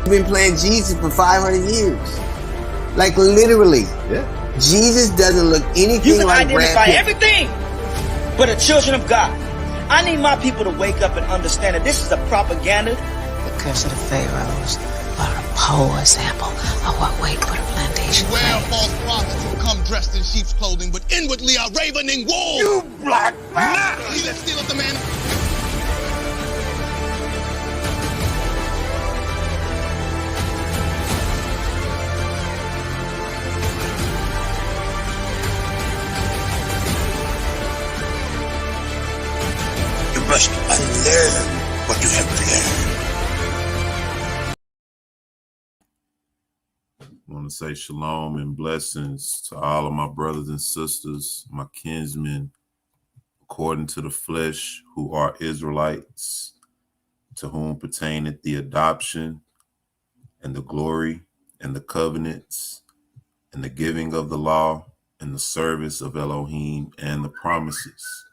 been playing Jesus for 500 years. Like literally. Yeah. Jesus doesn't look anything like Brad Pitt. You can identify everything but the children of God. I need my people to wake up and understand that this is a propaganda. The curse of the Pharaohs are a poor example of what wait for the plantation. Beware false prophets who come dressed in sheep's clothing, but inwardly are ravening wolves. You black man! He that stealeth the man. You must unlearn what you have learned. I want to say shalom and blessings to all of my brothers and sisters, my kinsmen, according to the flesh, who are Israelites, to whom pertaineth the adoption and the glory and the covenants and the giving of the law and the service of Elohim and the promises,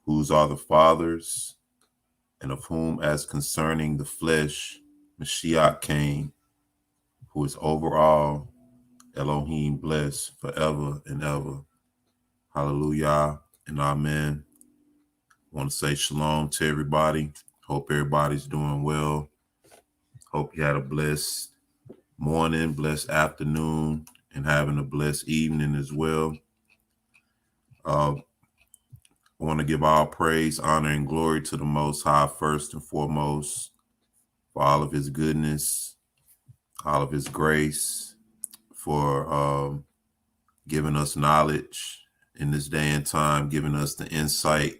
whose are the fathers, and of whom as concerning the flesh Mashiach came, who is over all, Elohim blessed forever and ever. Hallelujah and amen. I want to say shalom to everybody. Hope everybody's doing well. Hope you had a blessed morning, blessed afternoon, and having a blessed evening as well. I want to give all praise, honor, and glory to the Most High first and foremost for all of his goodness, all of his grace, for giving us knowledge in this day and time, giving us the insight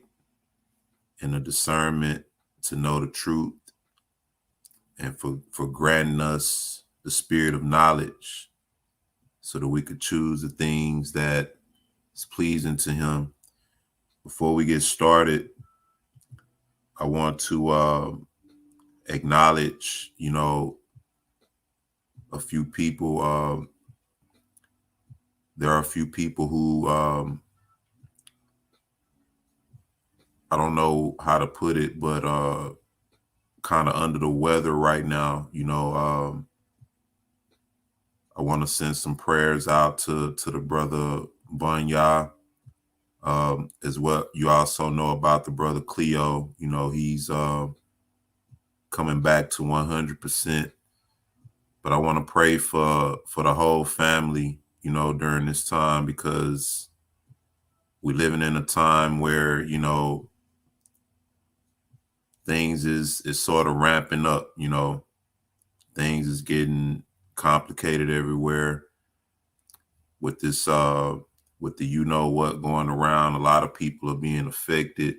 and the discernment to know the truth, and for granting us the spirit of knowledge so that we could choose the things that is pleasing to him. Before we get started, I want to acknowledge, a few people. There are a few people who, I don't know how to put it, but kind of under the weather right now. I want to send some prayers out to the brother Banya. As well, you also know about the brother Cleo. He's coming back to 100%. But I want to pray for the whole family, during this time, because we're living in a time where, things is sort of ramping up, things is getting complicated everywhere with this, with the what going around. A lot of people are being affected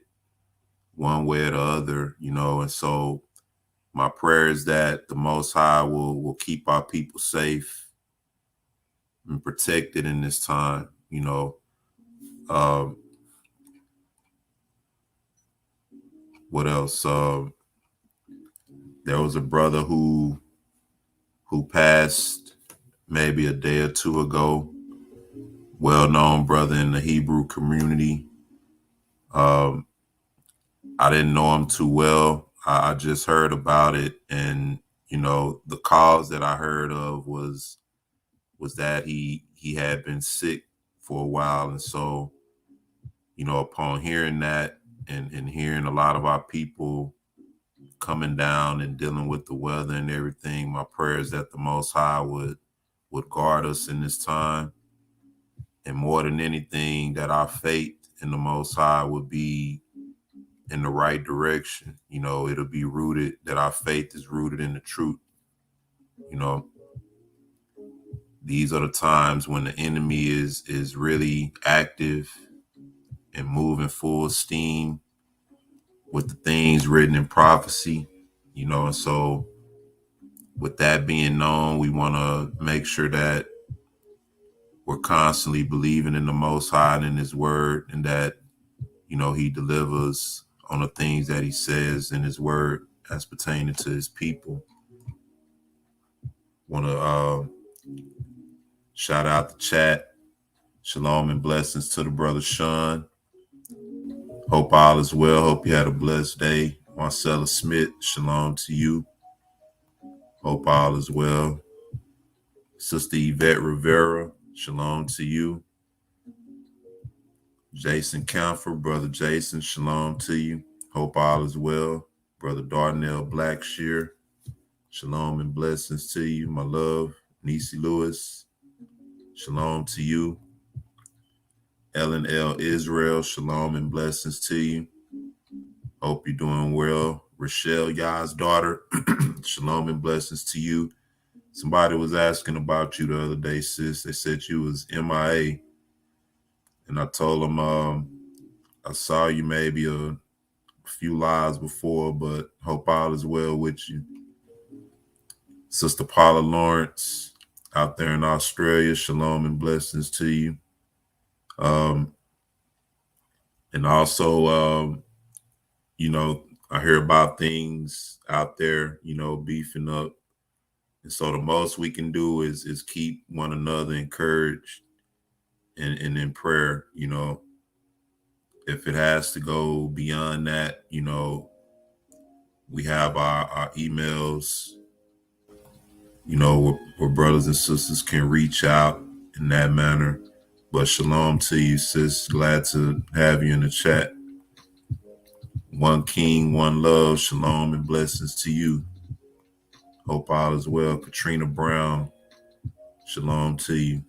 one way or the other, and so my prayer is that the Most High will keep our people safe and protected in this time. What else? There was a brother who passed maybe a day or two ago. Well-known brother in the Hebrew community. I didn't know him too well. I just heard about it, and the cause that I heard of was that he had been sick for a while, and so upon hearing that and hearing a lot of our people coming down and dealing with the weather and everything, my prayer is that the Most High would guard us in this time, and more than anything, that our faith in the Most High would be in the right direction. It'll be rooted, that our faith is rooted in the truth. These are the times when the enemy is really active and moving full steam with the things written in prophecy, and so with that being known, we want to make sure that we're constantly believing in the Most High and in his word, and that, he delivers on the things that he says in his word as pertaining to his people. Want to shout out the chat. Shalom and blessings to the brother Sean. Hope all is well. Hope you had a blessed day. Marcella Smith, shalom to you. Hope all is well. Sister Yvette Rivera, shalom to you. Jason Camphor, Brother Jason, shalom to you. Hope all is well. Brother Darnell Blackshear, shalom and blessings to you, my love. Nisi Lewis, shalom to you. Ellen L. Israel, shalom and blessings to you. Hope you're doing well. Rochelle Yah's daughter, shalom and blessings to you. Somebody was asking about you the other day, sis. They said you was MIA. And I told them I saw you maybe a few lives before, but hope all is well with you. Sister Paula Lawrence out there in Australia, shalom and blessings to you. And also, I hear about things out there, beefing up. And so the most we can do is keep one another encouraged and in prayer, If it has to go beyond that, we have our emails, where brothers and sisters can reach out in that manner. But shalom to you, sis. Glad to have you in the chat. One King, one love, shalom and blessings to you. Hope all is well. Katrina Brown, shalom to you.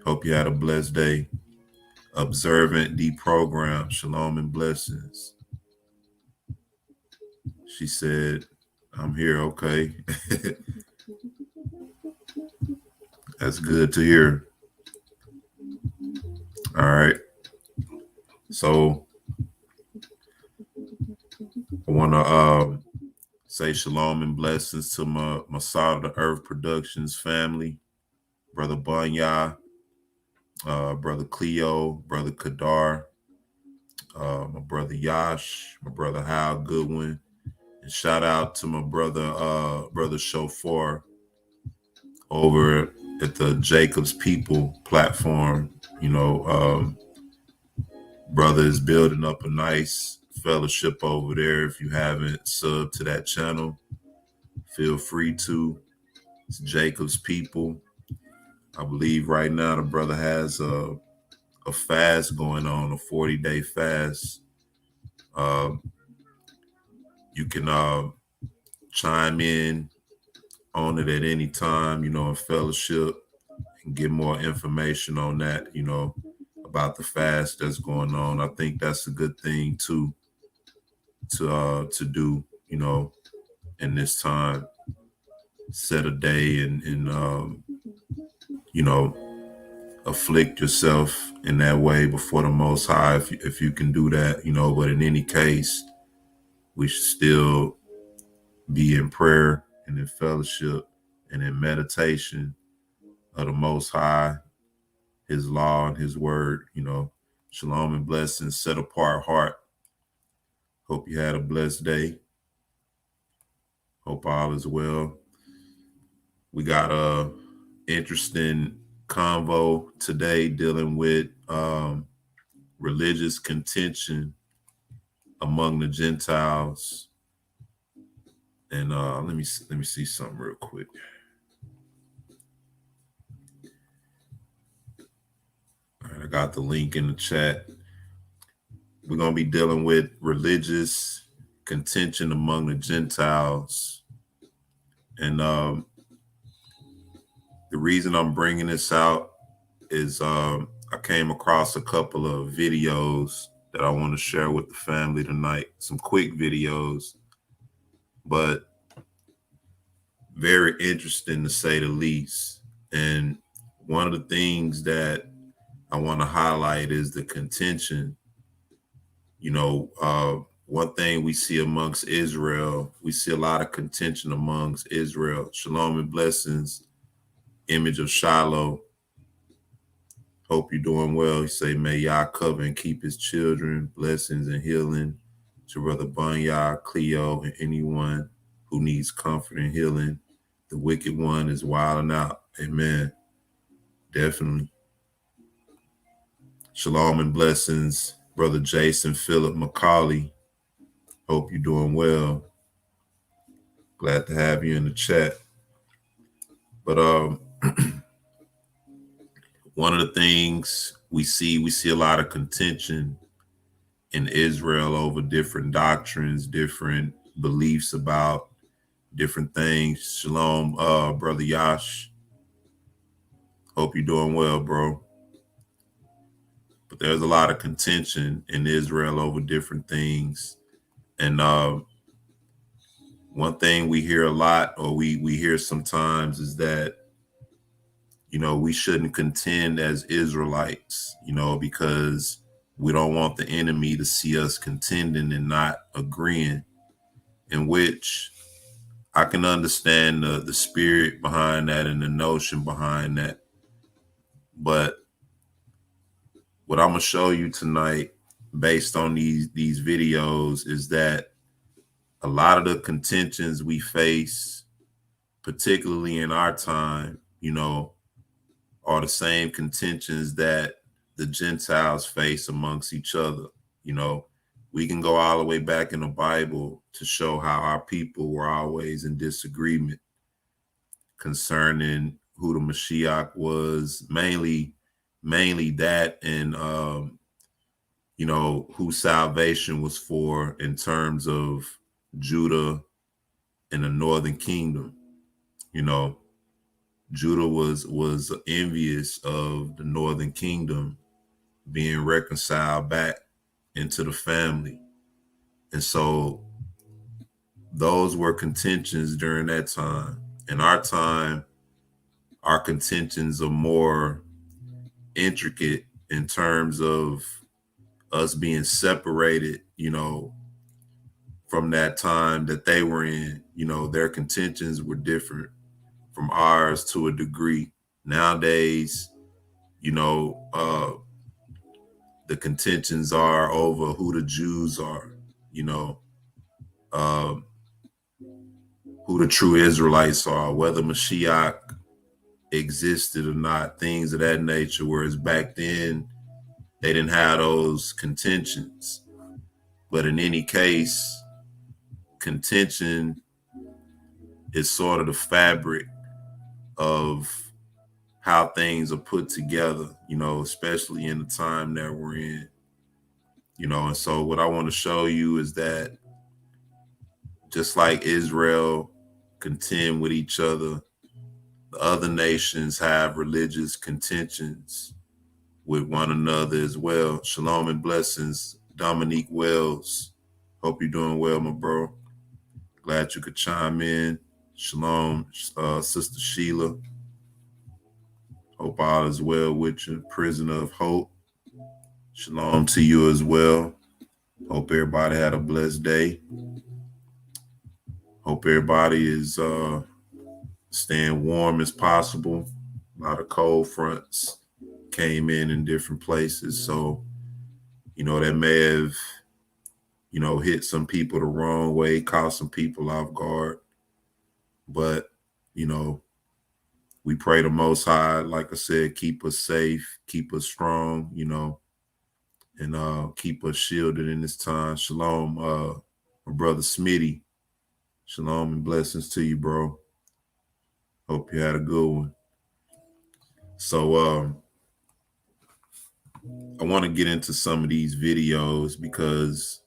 Hope you had a blessed day. Observant Deprogram, shalom and blessings. She said, I'm here, okay. That's good to hear. All right. So I want to say shalom and blessings to my Salt of the Earth Productions family, Brother Bunya, Brother Cleo, Brother Kadar, my brother Yash, my brother Hal Goodwin, and shout out to my brother Shofar over at the Jacob's People platform. Brother is building up a nice fellowship over there. If you haven't subbed to that channel, feel free to. It's Jacob's People. I believe right now the brother has a fast going on, a 40-day fast. You can chime in on it at any time, in fellowship, and get more information on that, about the fast that's going on. I think that's a good thing to do, in this time. Set a day and afflict yourself in that way before the Most High, if you can do that, but in any case, we should still be in prayer and in fellowship and in meditation of the Most High, His law and His word, Shalom and blessings, set apart heart. Hope you had a blessed day. Hope all is well. We got a interesting convo today dealing with religious contention among the Gentiles. And let me see something real quick. All right, I got the link in the chat. We're going to be dealing with religious contention among the Gentiles. And the reason I'm bringing this out is I came across a couple of videos that I want to share with the family tonight. Some quick videos, but very interesting to say the least. And one of the things that I want to highlight is the contention. One thing we see amongst Israel, we see a lot of contention amongst Israel. Shalom and blessings, Image of Shiloh. Hope you're doing well. You say, may Yah cover and keep his children, blessings and healing to Brother Bunya, Cleo, and anyone who needs comfort and healing. The wicked one is wilding out. Amen. Definitely. Shalom and blessings, Brother Jason Philip McCauley. Hope you're doing well. Glad to have you in the chat. But one of the things we see a lot of contention in Israel over different doctrines, different beliefs about different things. Shalom, brother Yash. Hope you're doing well, bro. But there's a lot of contention in Israel over different things. And one thing we hear a lot, or we hear sometimes, is that, you know, we shouldn't contend as Israelites, you know, because we don't want the enemy to see us contending and not agreeing, in which I can understand the spirit behind that and the notion behind that. But what I'm going to show you tonight, based on these videos, is that a lot of the contentions we face, particularly in our time, you know, are the same contentions that the Gentiles face amongst each other. You know, we can go all the way back in the Bible to show how our people were always in disagreement concerning who the Mashiach was, mainly that, and you know, who salvation was for in terms of Judah and the northern kingdom. You know, Judah was envious of the northern kingdom being reconciled back into the family. And so those were contentions during that time. In our time, our contentions are more intricate in terms of us being separated, you know, from that time that they were in. You know, their contentions were different from ours to a degree. Nowadays, you know, the contentions are over who the Jews are, you know, who the true Israelites are, whether Mashiach existed or not, things of that nature. Whereas back then, they didn't have those contentions. But in any case, contention is sort of the fabric of how things are put together, you know, especially in the time that we're in, you know. And so what I want to show you is that just like Israel contend with each other, the other nations have religious contentions with one another as well. Shalom and blessings, Dominique Wells. Hope you're doing well, my bro. Glad you could chime in. Shalom, Sister Sheila. Hope all is well with you. Prisoner of Hope. Shalom to you as well. Hope everybody had a blessed day. Hope everybody is staying warm as possible. A lot of cold fronts came in different places. So, you know, that may have, you know, hit some people the wrong way, caught some people off guard. But, you know, we pray the Most High, like I said, keep us safe, keep us strong, you know, and keep us shielded in this time. Shalom, my brother Smitty. Shalom and blessings to you, bro. Hope you had a good one. So I want to get into some of these videos because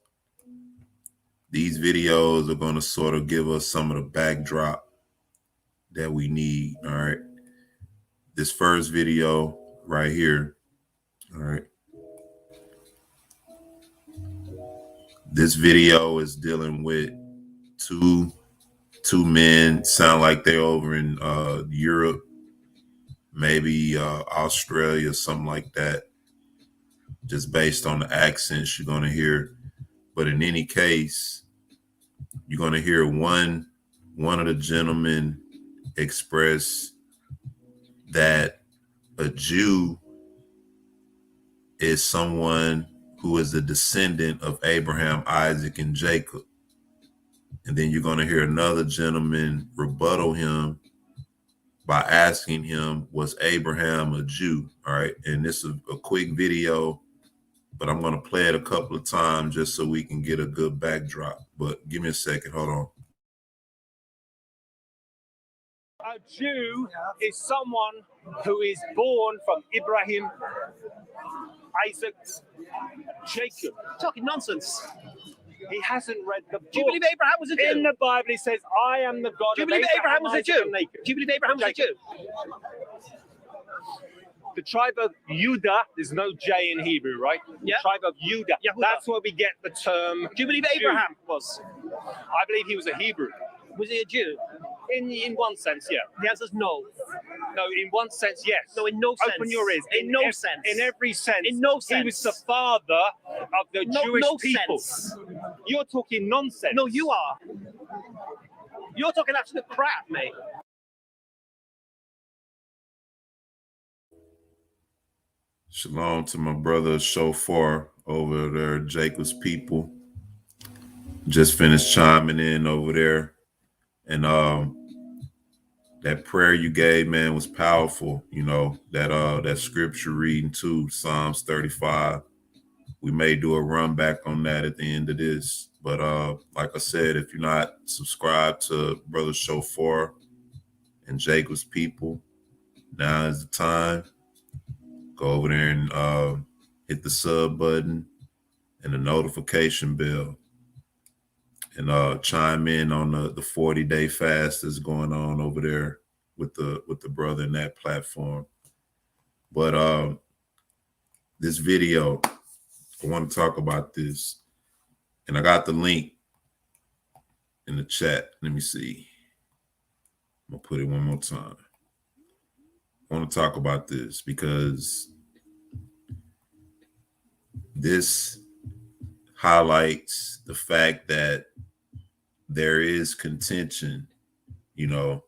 these videos are going to sort of give us some of the backdrop that we need. All right. This first video right here. All right. This video is dealing with two men, sound like they're over in Europe, maybe Australia, something like that, just based on the accents you're going to hear. But in any case, you're going to hear one of the gentlemen express that a Jew is someone who is a descendant of Abraham, Isaac, and Jacob. And then you're going to hear another gentleman rebuttal him by asking him, was Abraham a Jew? All right. And this is a quick video, but I'm going to play it a couple of times just so we can get a good backdrop. But give me a second. Hold on. A Jew is someone who is born from Abraham, Isaac, Jacob. Talking nonsense. He hasn't read the book. Do you believe Abraham was a Jew? In the Bible, it says, I am the God Do you of believe Abraham was a Isaac, Jew? and Jacob. Do you believe Abraham was a Jew? The tribe of Judah, there's no J in Hebrew, right? Yeah. The tribe of Judah. Yehuda. That's where we get the term. Do you believe Jew. Abraham was? I believe he was a Hebrew. Was he a Jew? In one sense, yeah. The answer is no. No, in one sense, yes. No, in no sense. Open your ears. In no sense. In every sense. In no sense. He was the father of the Jewish people. Sense. You're talking nonsense. No, you are. You're talking absolute crap, mate. Shalom to my brother Shofar over there, Jacob's people. Just finished chiming in over there. And that prayer you gave, man, was powerful. You know, that scripture reading too, Psalms 35. We may do a run back on that at the end of this. But like I said, if you're not subscribed to Brother Shofar and Jacob's people, now is the time. Go over there and hit the sub button and the notification bell. And chime in on the 40-day fast that's going on over there with the brother in that platform. But this video, I want to talk about this. And I got the link in the chat. Let me see. I'm going to put it one more time. I want to talk about this because this highlights the fact that there is contention, you know,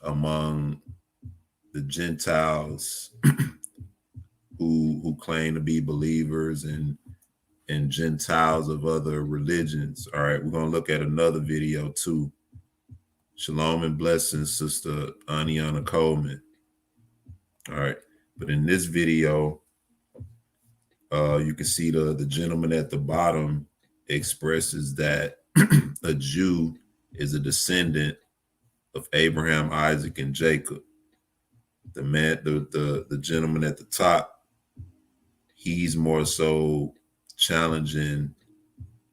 among the Gentiles who claim to be believers and Gentiles of other religions. All right, we're going to look at another video too. Shalom and Blessings, Sister Aniana Coleman. All right, but in this video, you can see the gentleman at the bottom expresses that a Jew is a descendant of Abraham, Isaac, and Jacob. The gentleman at the top, he's more so challenging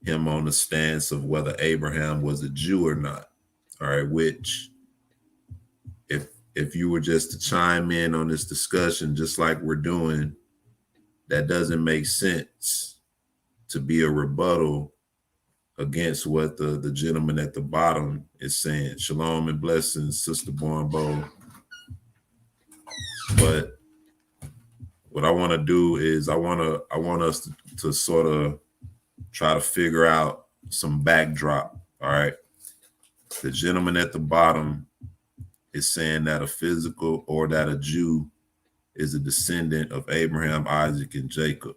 him on the stance of whether Abraham was a Jew or not. All right, which if you were just to chime in on this discussion, just like we're doing, that doesn't make sense to be a rebuttal against what the gentleman at the bottom is saying. Shalom and Blessings, Sister Bornbo. But what I want to do is I want us to sort of try to figure out some backdrop. All right. The gentleman at the bottom is saying that a physical or that a Jew is a descendant of Abraham, Isaac, and Jacob.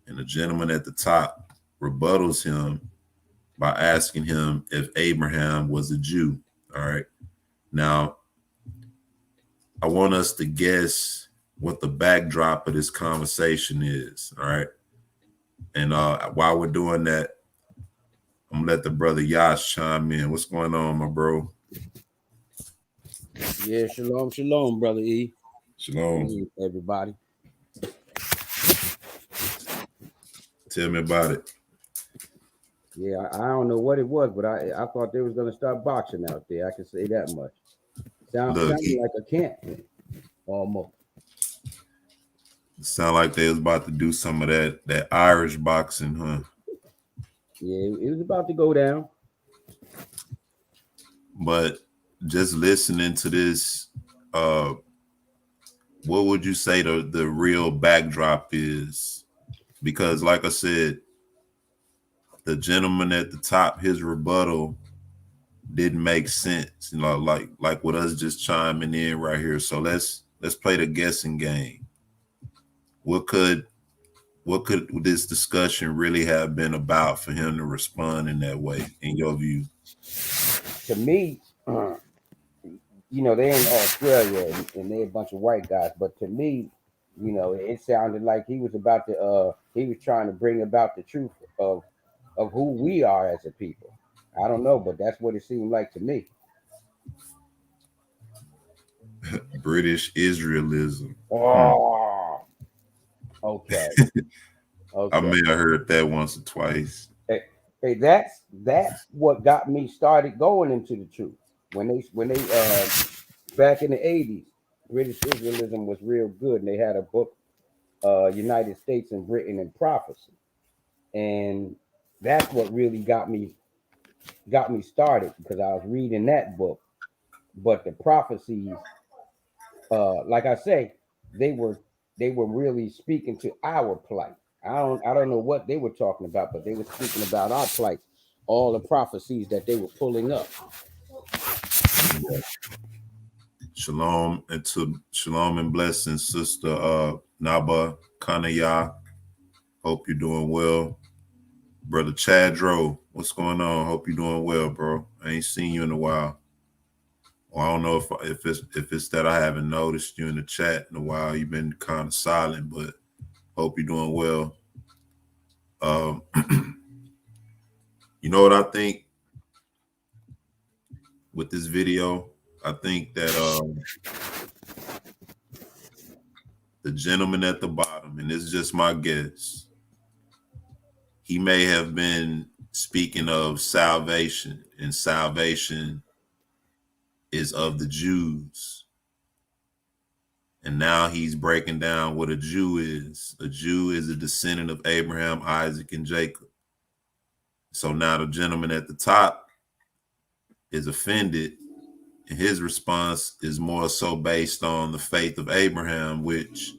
And the gentleman at the top rebuttals him by asking him if Abraham was a Jew. All right. Now, I want us to guess what the backdrop of this conversation is. All right. And while we're doing that, I'm gonna let the brother Yash chime in. What's going on, my bro? Yeah, shalom, brother E. Shalom, everybody. Tell me about it. Yeah, I don't know what it was, but I thought they was gonna start boxing out there. I can say that much. Sounded like a camp, almost. Sound like they was about to do some of that Irish boxing, huh? Yeah, it was about to go down. But just listening to this, what would you say the real backdrop is? Because like I said, the gentleman at the top, his rebuttal didn't make sense, you know, like with us just chiming in right here. So let's play the guessing game. What could this discussion really have been about for him to respond in that way, in your view? To me, you know, they're in Australia and they're a bunch of white guys, but to me, you know, it sounded like he was about to he was trying to bring about the truth of who we are as a people. I don't know, but that's what it seemed like to me. British Israelism. Oh, okay. I may have heard that once or twice. Hey, that's what got me started going into the truth. When they back in the 80s, British Israelism was real good, and they had a book, United States and Britain and Prophecy, and that's what really got me started, because I was reading that book. But the prophecies, like I say, they were really speaking to our plight. I don't know what they were talking about, but they were speaking about our plight. All the prophecies that they were pulling up. Shalom and blessings, Sister Naba Kanaya. Hope you're doing well. Brother Chadro, what's going on? Hope you're doing well, bro. I ain't seen you in a while. Well, I don't know if it's that I haven't noticed you in the chat in a while. You've been kind of silent, but hope you're doing well. You know what I think with this video? I think that the gentleman at the bottom, and this is just my guess, he may have been speaking of salvation, and salvation is of the Jews. And now he's breaking down what a Jew is. A Jew is a descendant of Abraham, Isaac, and Jacob. So now the gentleman at the top is offended, and his response is more so based on the faith of Abraham, which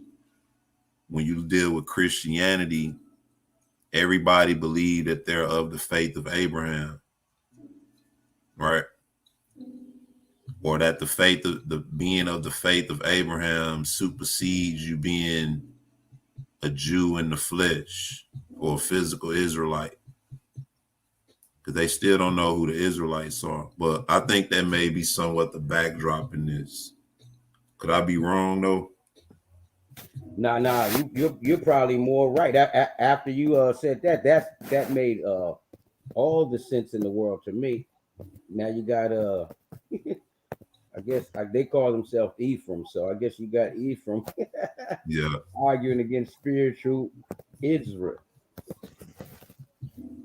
when you deal with Christianity, everybody believed that they're of the faith of Abraham, right? Or that the faith of the being of the faith of Abraham supersedes you being a Jew in the flesh or a physical Israelite, because they still don't know who the Israelites are. But I think that may be somewhat the backdrop in this. Could I be wrong though? Nah, you're probably more right. After you said that made all the sense in the world to me. Now you got I guess they call themselves Ephraim, so I guess you got Ephraim Yeah. arguing against spiritual Israel.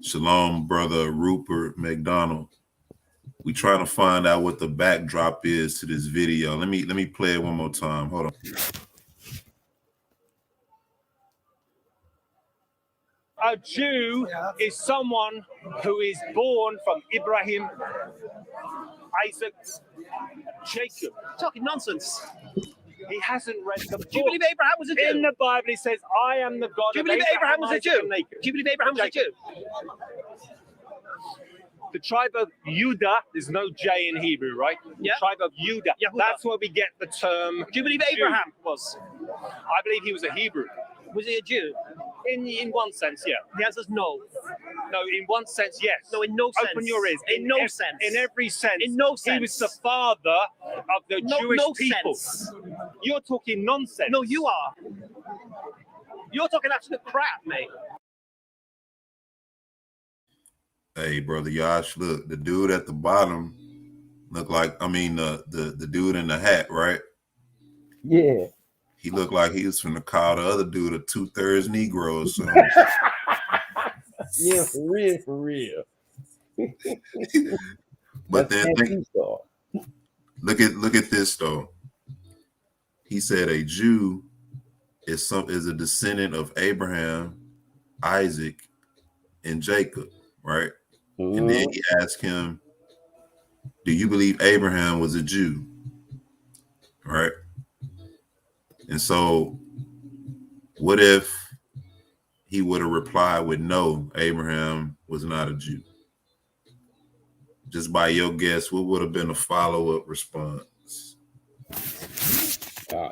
Shalom, brother Rupert McDonald. We trying to find out what the backdrop is to this video. Let me play it one more time. Hold on. A Jew is someone who is born from Ibrahim, Isaac, Jacob. Talking nonsense. He hasn't read the book. Do you believe Abraham was a Jew? In the Bible, it says, I am the God Do you of believe Abraham was a Isaac, Jew? and Jacob. Do you believe Abraham was a Jew? The tribe of Judah, there's no J in Hebrew, right? Yeah. The tribe of Judah. Yehuda. That's where we get the term. Do you believe Abraham was? I believe he was a Hebrew. Was he a Jew? In one sense, yeah. The answer is no. No, in one sense, yes. No, in no sense. Open your ears. In no sense. In every sense. In no sense. He was the father of the Jewish people. Sense. You're talking nonsense. No, you are. You're talking absolute crap, mate. Hey, brother Yash, look, the dude at the bottom looked like, the dude in the hat, right? Yeah. He looked like he was finna call the other dude a 2/3 Negro or something. Yeah, for real. But then look at this though. He said a Jew is a descendant of Abraham, Isaac, and Jacob, right? Mm-hmm. And then he asked him, do you believe Abraham was a Jew? Right? And so what if he would have replied with no, Abraham was not a Jew? Just by your guess, what would have been a follow-up response?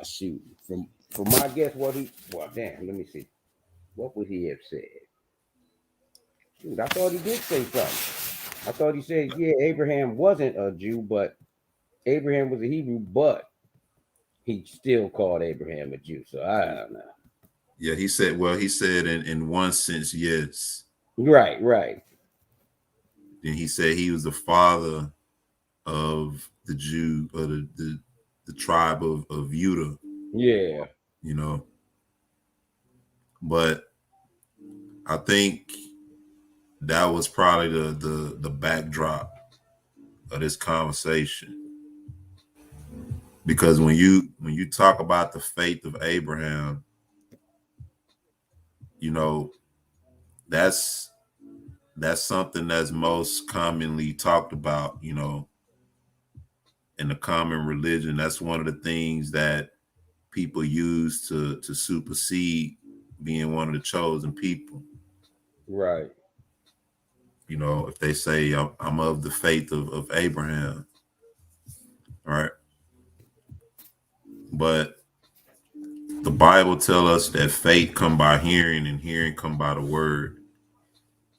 Shoot. From my guess, let me see. What would he have said? Shoot, I thought he did say something. I thought he said, yeah, Abraham wasn't a Jew, but Abraham was a Hebrew, but he still called Abraham a Jew. So I don't know. Yeah, he said in one sense, yes. Right. Then he said he was the father of the Jew, or the tribe of Judah. Yeah. You know, but I think that was probably the backdrop of this conversation. Because when you talk about the faith of Abraham, you know, that's something that's most commonly talked about, you know, in the common religion. That's one of the things that people use to supersede being one of the chosen people. Right. You know, if they say I'm of the faith of Abraham, right? But the Bible tells us that faith come by hearing and hearing come by the word.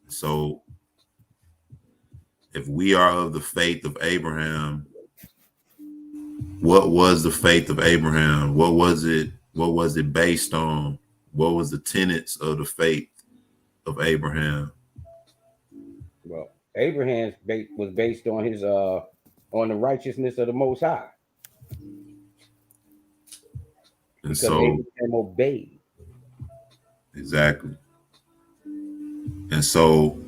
So if we are of the faith of Abraham, what was the faith of Abraham? What was it? What was it based on? What was the tenets of the faith of Abraham? Well, Abraham's was based on his on the righteousness of the Most High. And Because so Abraham obeyed. exactly. And so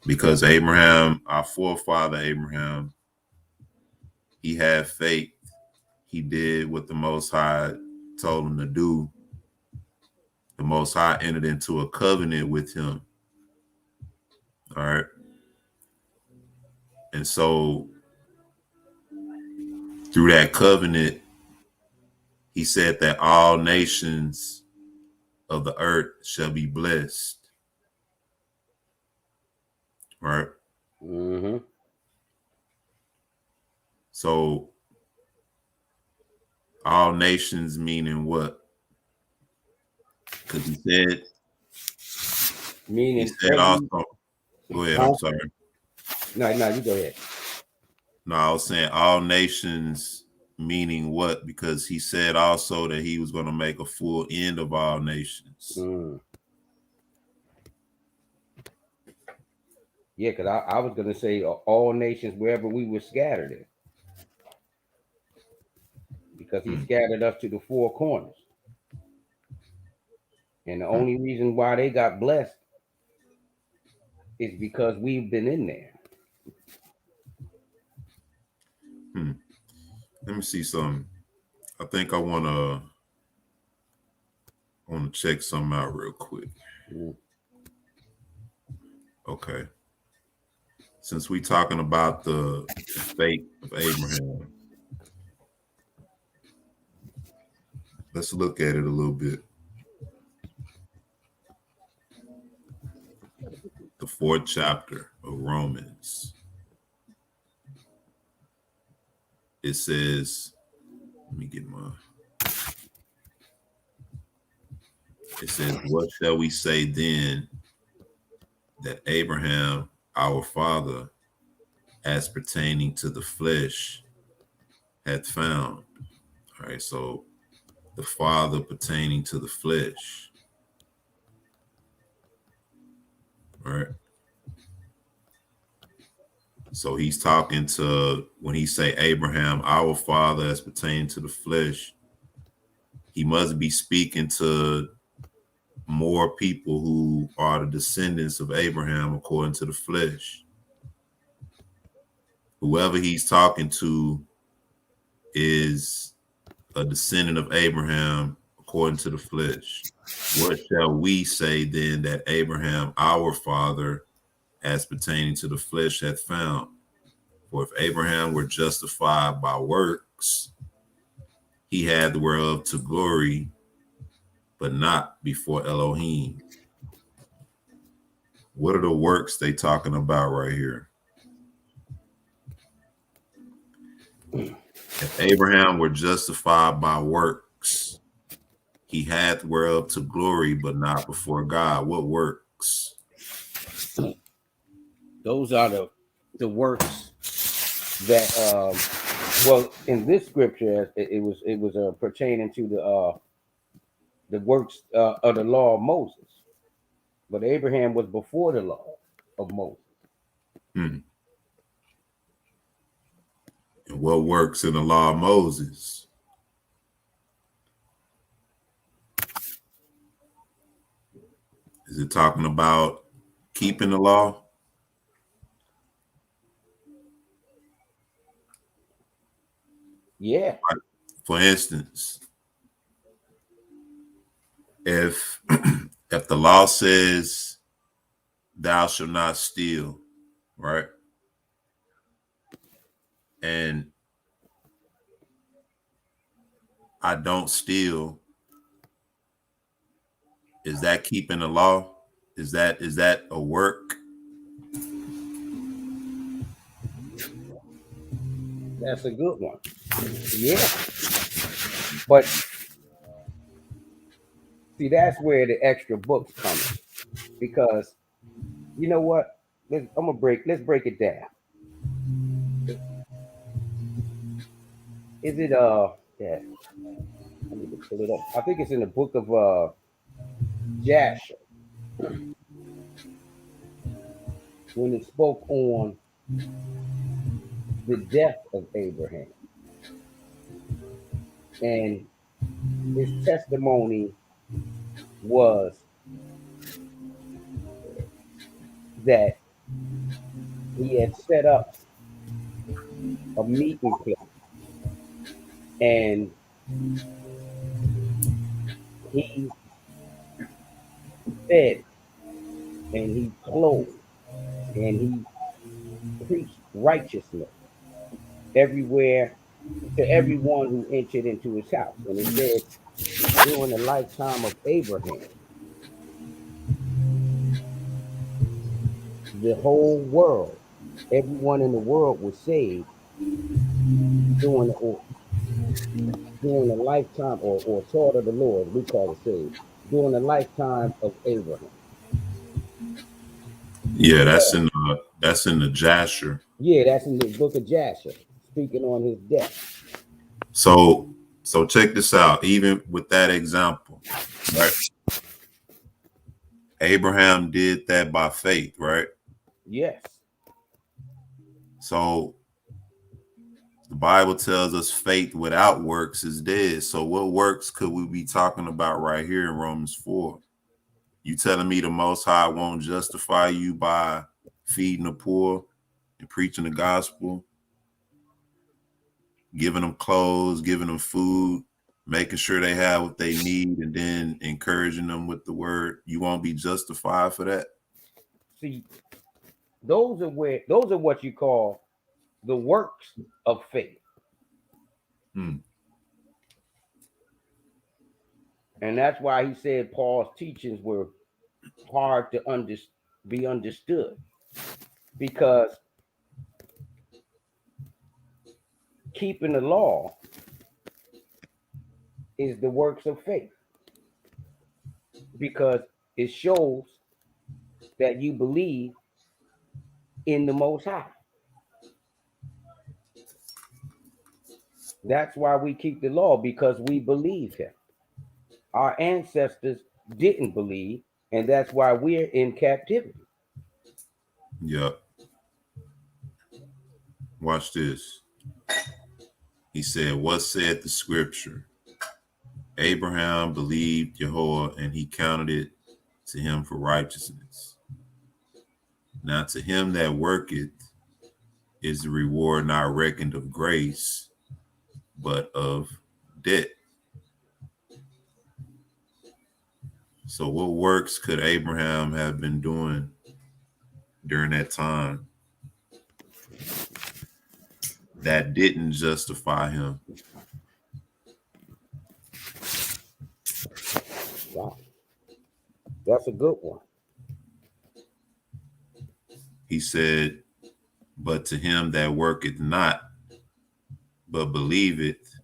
because Abraham, our forefather Abraham, he had faith. He did what the Most High told him to do. The Most High entered into a covenant with him. All right. And so through that covenant, he said that all nations of the earth shall be blessed. Right. Mm-hmm. So all nations meaning what? Because he said also, go ahead, I'm sorry. No, you go ahead. No, I was saying all nations meaning what? Because he said also that he was going to make a full end of all nations. Mm. Yeah, because I was going to say all nations wherever we were scattered in. Because he scattered us to the four corners. And the only reason why they got blessed is because we've been in there. Let me see something. I think I want to check something out real quick. Okay. Since we talking about the faith of Abraham, let's look at it a little bit. The 4th chapter of Romans. It says, let me get my. It says, what shall we say then that Abraham, our father, as pertaining to the flesh, had found? All right, so the father pertaining to the flesh. All right. So he's talking to, when he say Abraham, our father, as pertaining to the flesh, he must be speaking to more people who are the descendants of Abraham according to the flesh. Whoever he's talking to is a descendant of Abraham according to the flesh. What shall we say then that Abraham, our father, as pertaining to the flesh, hath found? For if Abraham were justified by works, he had whereof to glory, but not before Elohim. What are the works they talking about right here? If Abraham were justified by works, he hath whereof to glory, but not before God. What works? Those are the works that well, in this scripture it was pertaining to the works of the law of Moses. But Abraham was before the law of Moses. And what works in the law of Moses? Is it talking about keeping the law? Yeah. For instance, if if the law says thou shalt not steal, right? And I don't steal, is that keeping the law? Is that a work? That's a good one. Yeah. But see, that's where the extra books come in. Because you know what? Let's break it down. Is it yeah, I need to pull it up. I think it's in the book of Jasher when it spoke on the death of Abraham and his testimony was that he had set up a meeting place and he fed and he clothed and he preached righteousness everywhere to everyone who entered into his house. And it said during the lifetime of Abraham, the whole world, everyone in the world was saved during the lifetime or taught of the Lord, we call it saved, during the lifetime of Abraham. Yeah, that's in the Jasher. Yeah, that's in the book of Jasher, speaking on his death. So check this out. Even with that example, right? Abraham did that by faith, right? Yes. So the Bible tells us faith without works is dead. So what works could we be talking about right here in Romans 4? You telling me the Most High won't justify you by feeding the poor and preaching the gospel, giving them clothes, giving them food, making sure they have what they need, and then encouraging them with the word? You won't be justified for that? See, those are what you call the works of faith. And that's why he said Paul's teachings were hard to be understood, because keeping the law is the works of faith, because it shows that you believe in the Most High. That's why we keep the law, because we believe him. Our ancestors didn't believe, and that's why we're in captivity. Yep. Watch this. He said, what said the scripture? Abraham believed Jehovah, and he counted it to him for righteousness. Now to him that worketh is the reward not reckoned of grace, but of debt. So what works could Abraham have been doing during that time that didn't justify him? Wow. That's a good one. He said, but to him that worketh not, but believeth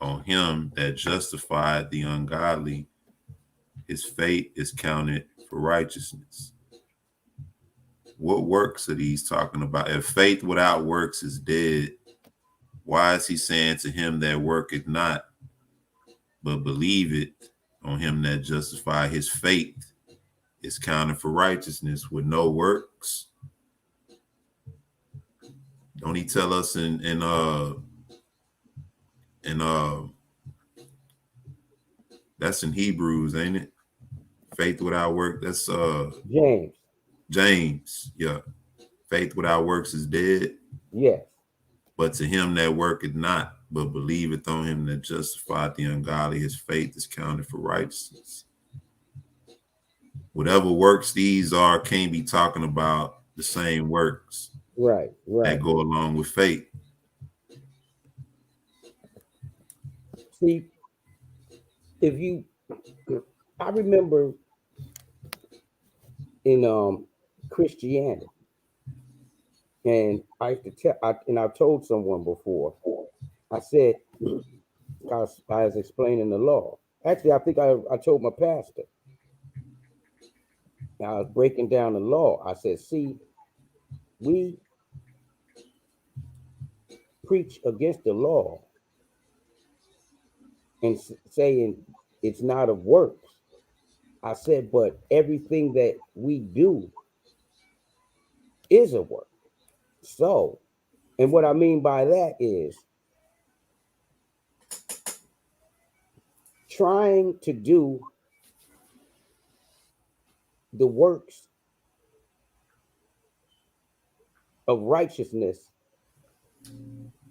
on him that justified the ungodly, his faith is counted for righteousness. What works are these talking about? If faith without works is dead, why is he saying to him that worketh not, but believeth on him that justified, his faith is counted for righteousness with no works? Don't he tell us in And that's in Hebrews, ain't it? Faith without work. That's James. James. Yeah. Faith without works is dead. Yes. But to him that worketh not, but believeth on him that justified the ungodly, his faith is counted for righteousness. Whatever works these are, can't be talking about the same works that go along with faith. See, I remember in Christianity, and I used to I've told someone before, I said, I was explaining the law. Actually, I think I told my pastor. I was breaking down the law. I said, see, we preach against the law and saying it's not of works. I said, but everything that we do is a work. So, and what I mean by that is trying to do the works of righteousness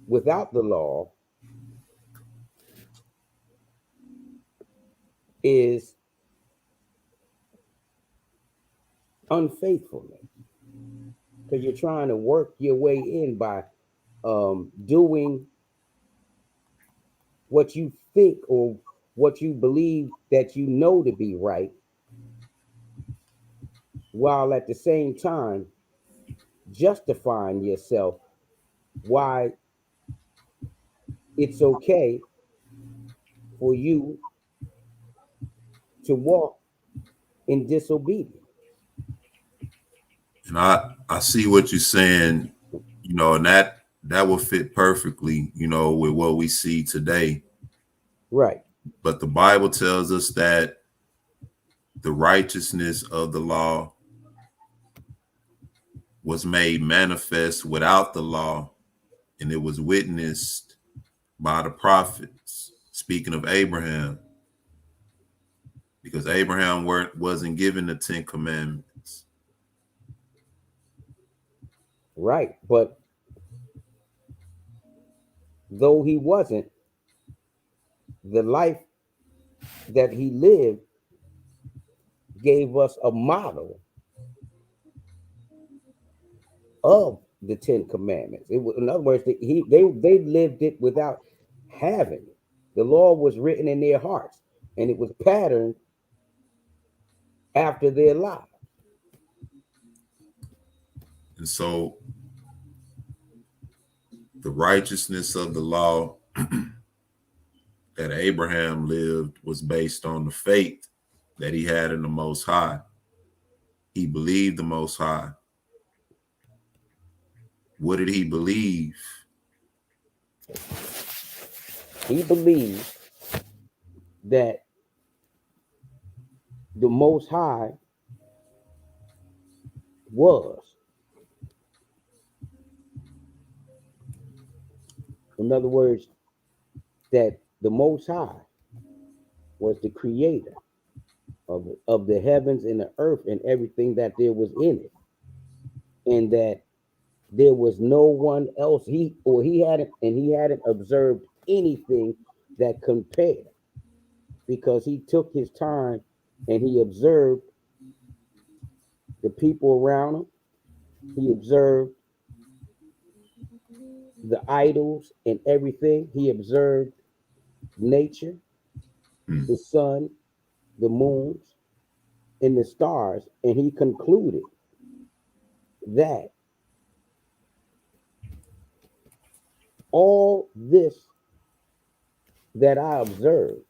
without the law is unfaithfulness, because you're trying to work your way in by doing what you think or what you believe that you know to be right, while at the same time justifying yourself why it's okay for you to walk in disobedience. And I see what you're saying, you know, and that will fit perfectly, you know, with what we see today. Right. But the Bible tells us that the righteousness of the law was made manifest without the law, and it was witnessed by the prophets. Speaking of Abraham, because Abraham wasn't given the 10 Commandments. Right. But though he wasn't, the life that he lived gave us a model of the 10 Commandments. It was, in other words, they lived it without having it. The law was written in their hearts, and it was patterned after their lives. And so the righteousness of the law that Abraham lived was based on the faith that he had in the Most High. He believed the Most High. What did he believe? He believed that the Most High was, in other words, that the Most High was the creator of the heavens and the earth and everything that there was in it, and that there was no one else. He hadn't observed anything that compared, because he took his time and he observed the people around him. He observed the idols and everything. He observed nature, the sun, the moons, and the stars, and he concluded that all this that I observed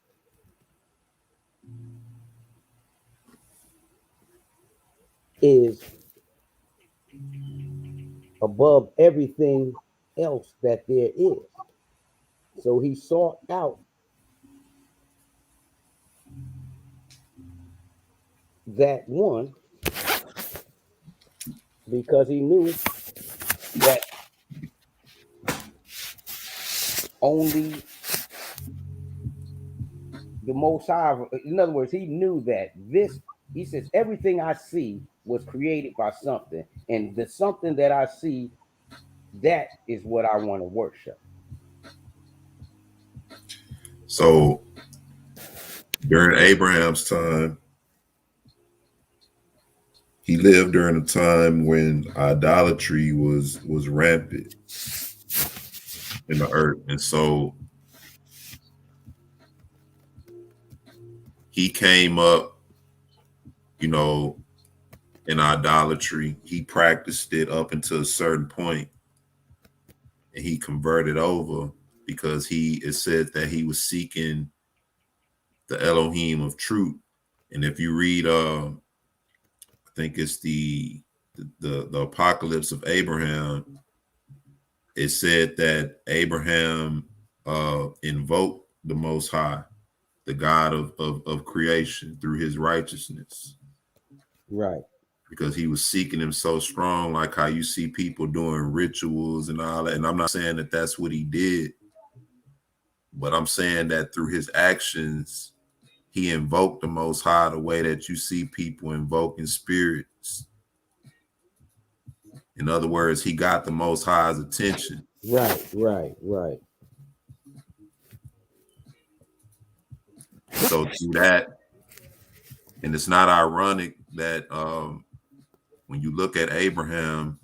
is above everything else that there is. So he sought out that one, because he knew that only the Most High, in other words, he knew that this, he says, everything I see was created by something. And the something that I see, that is what I want to worship. So during Abraham's time, he lived during a time when idolatry was rampant in the earth. And so he came up, you know, in idolatry. He practiced it up until a certain point, and he converted over because it said that he was seeking the Elohim of truth. And if you read, I think it's the Apocalypse of Abraham, it said that Abraham invoked the Most High, the God of creation, through his righteousness. Right. Because he was seeking him so strong, like how you see people doing rituals and all that. And I'm not saying that that's what he did, but I'm saying that through his actions, he invoked the Most High the way that you see people invoking spirits. In other words, he got the Most High's attention. Right. So through that, and it's not ironic that when you look at Abraham,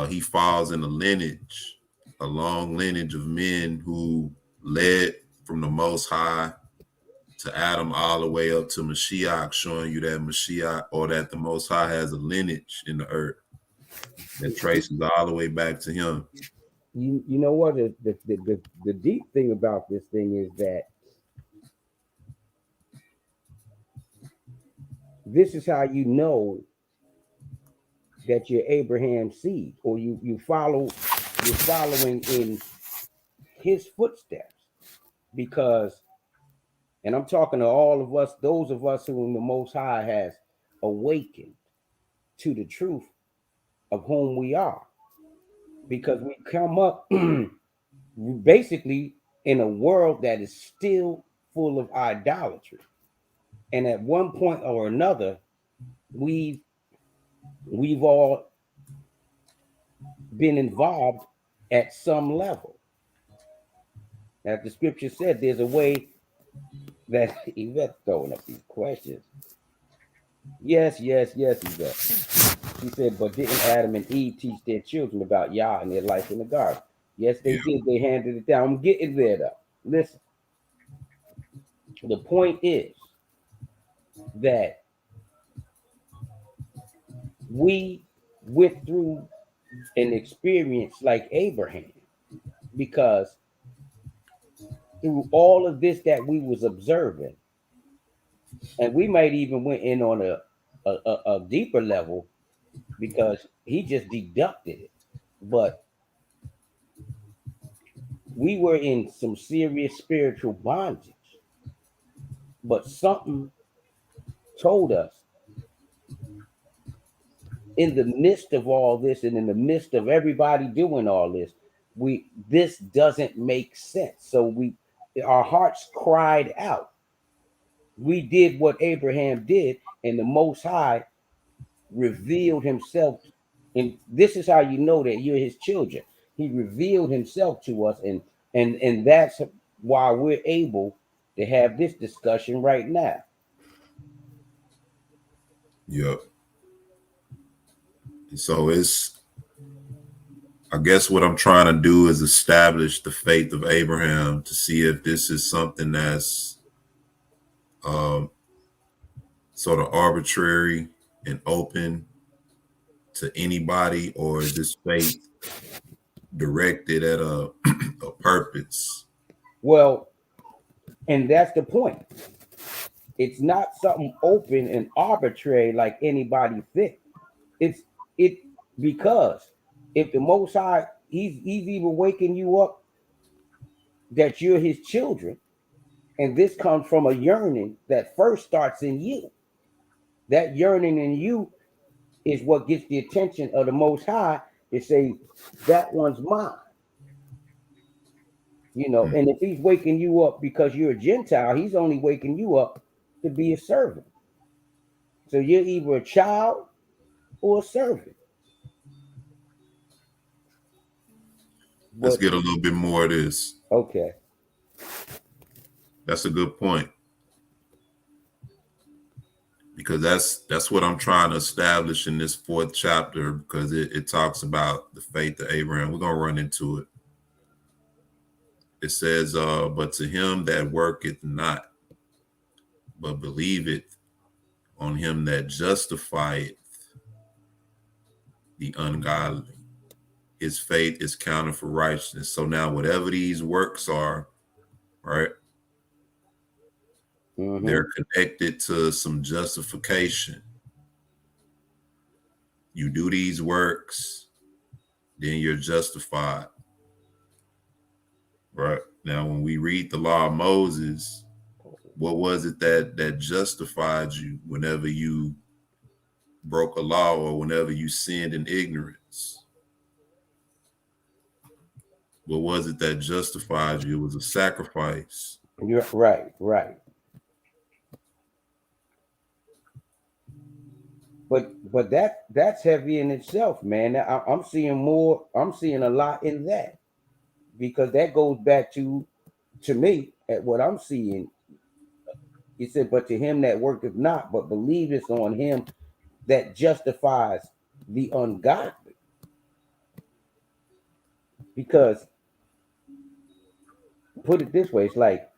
he falls in a long lineage of men who led from the Most High to Adam all the way up to Mashiach, showing you that Mashiach, or that the Most High has a lineage in the earth that traces all the way back to him. You know what? The deep thing about this thing is that this is how you know that you're Abraham's seed, or you're following in his footsteps. Because, and I'm talking to all of us, those of us whom the Most High has awakened to the truth of whom we are. Because we come up basically in a world that is still full of idolatry. And at one point or another, we've all been involved at some level. As the scripture said, there's a way that Yvette throwing up these questions. Yes, Yvette. He said, but didn't Adam and Eve teach their children about Yah and their life in the garden? Yes, they did. They handed it down. I'm getting there, though. Listen. The point is that we went through an experience like Abraham, because through all of this that we was observing, and we might even went in on a deeper level, because he just deducted it, but we were in some serious spiritual bondage. But something told us, in the midst of all this, and in the midst of everybody doing all this, this doesn't make sense. So our hearts cried out. We did what Abraham did, and the Most High revealed himself. And this is how you know that you're his children. He revealed himself to us, and that's why we're able to have this discussion right now. Yep. So I guess what I'm trying to do is establish the faith of Abraham to see if this is something that's sort of arbitrary and open to anybody, or is this faith directed at a purpose? Well, and that's the point. It's not something open and arbitrary like anybody thinks. It's because if the Most High, he's even waking you up that you're his children, and this comes from a yearning that first starts in you. That yearning in you is what gets the attention of the Most High to say, that one's mine. You know, and if he's waking you up because you're a Gentile, he's only waking you up to be a servant. So you're either a child or a servant. Let's But get a little bit more of this. okay. That's a good point. Because that's what I'm trying to establish in this 4th chapter, because it talks about the faith of Abraham. We're gonna run into it. It says, but to him that worketh not, but believeth on him that justifieth the ungodly, his faith is counted for righteousness. So now whatever these works are, right, they're connected to some justification. You do these works, then you're justified. Right. Now, when we read the law of Moses, what was it that justified you whenever you broke a law or whenever you sinned in ignorance? What was it that justified you? It was a sacrifice. You're right. But that's heavy in itself, man. I'm seeing more. I'm seeing a lot in that, because that goes back to me at what I'm seeing. He said, but to him that worketh not, but believeth on him that justifies the ungodly. Because, put it this way, it's like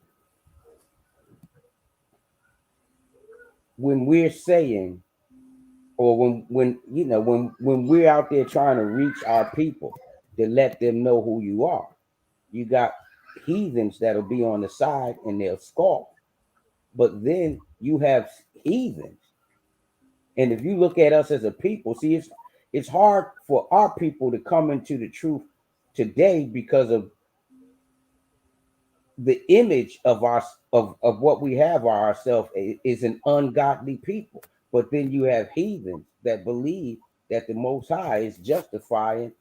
when we're saying, or when you know, when we're out there trying to reach our people to let them know who you are, you got heathens that'll be on the side and they'll scoff. But then you have heathens. And if you look at us as a people, see, it's hard for our people to come into the truth today because of the image of what we have ourselves is an ungodly people. But then you have heathens that believe that the Most High is justifying,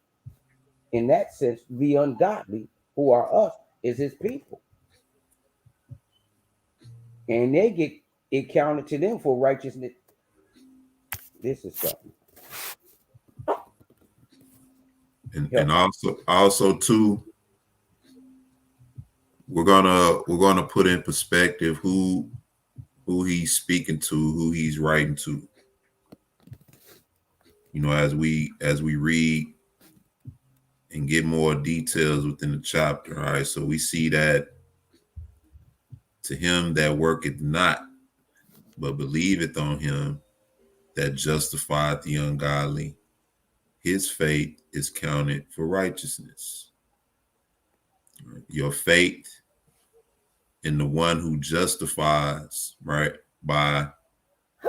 in that sense, the ungodly, who are us, is his people. And they get it counted to them for righteousness. This is something. And also too, we're gonna put in perspective who he's speaking to, who he's writing to. You know, as we read and get more details within the chapter. All right. So we see that to him that worketh not, but believeth on him that justified the ungodly, his faith is counted for righteousness. Your faith in the one who justifies, right, by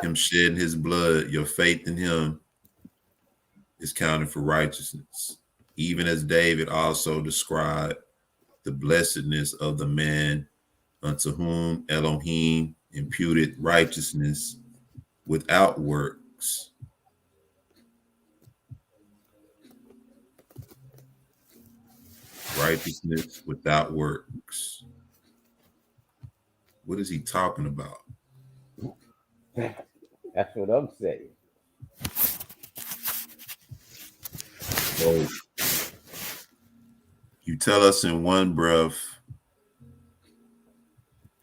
him shedding his blood, your faith in him is counted for righteousness. Even as David also described the blessedness of the man unto whom Elohim imputed righteousness without works. Righteousness without works. What is he talking about? That's what I'm saying. So you tell us in one breath,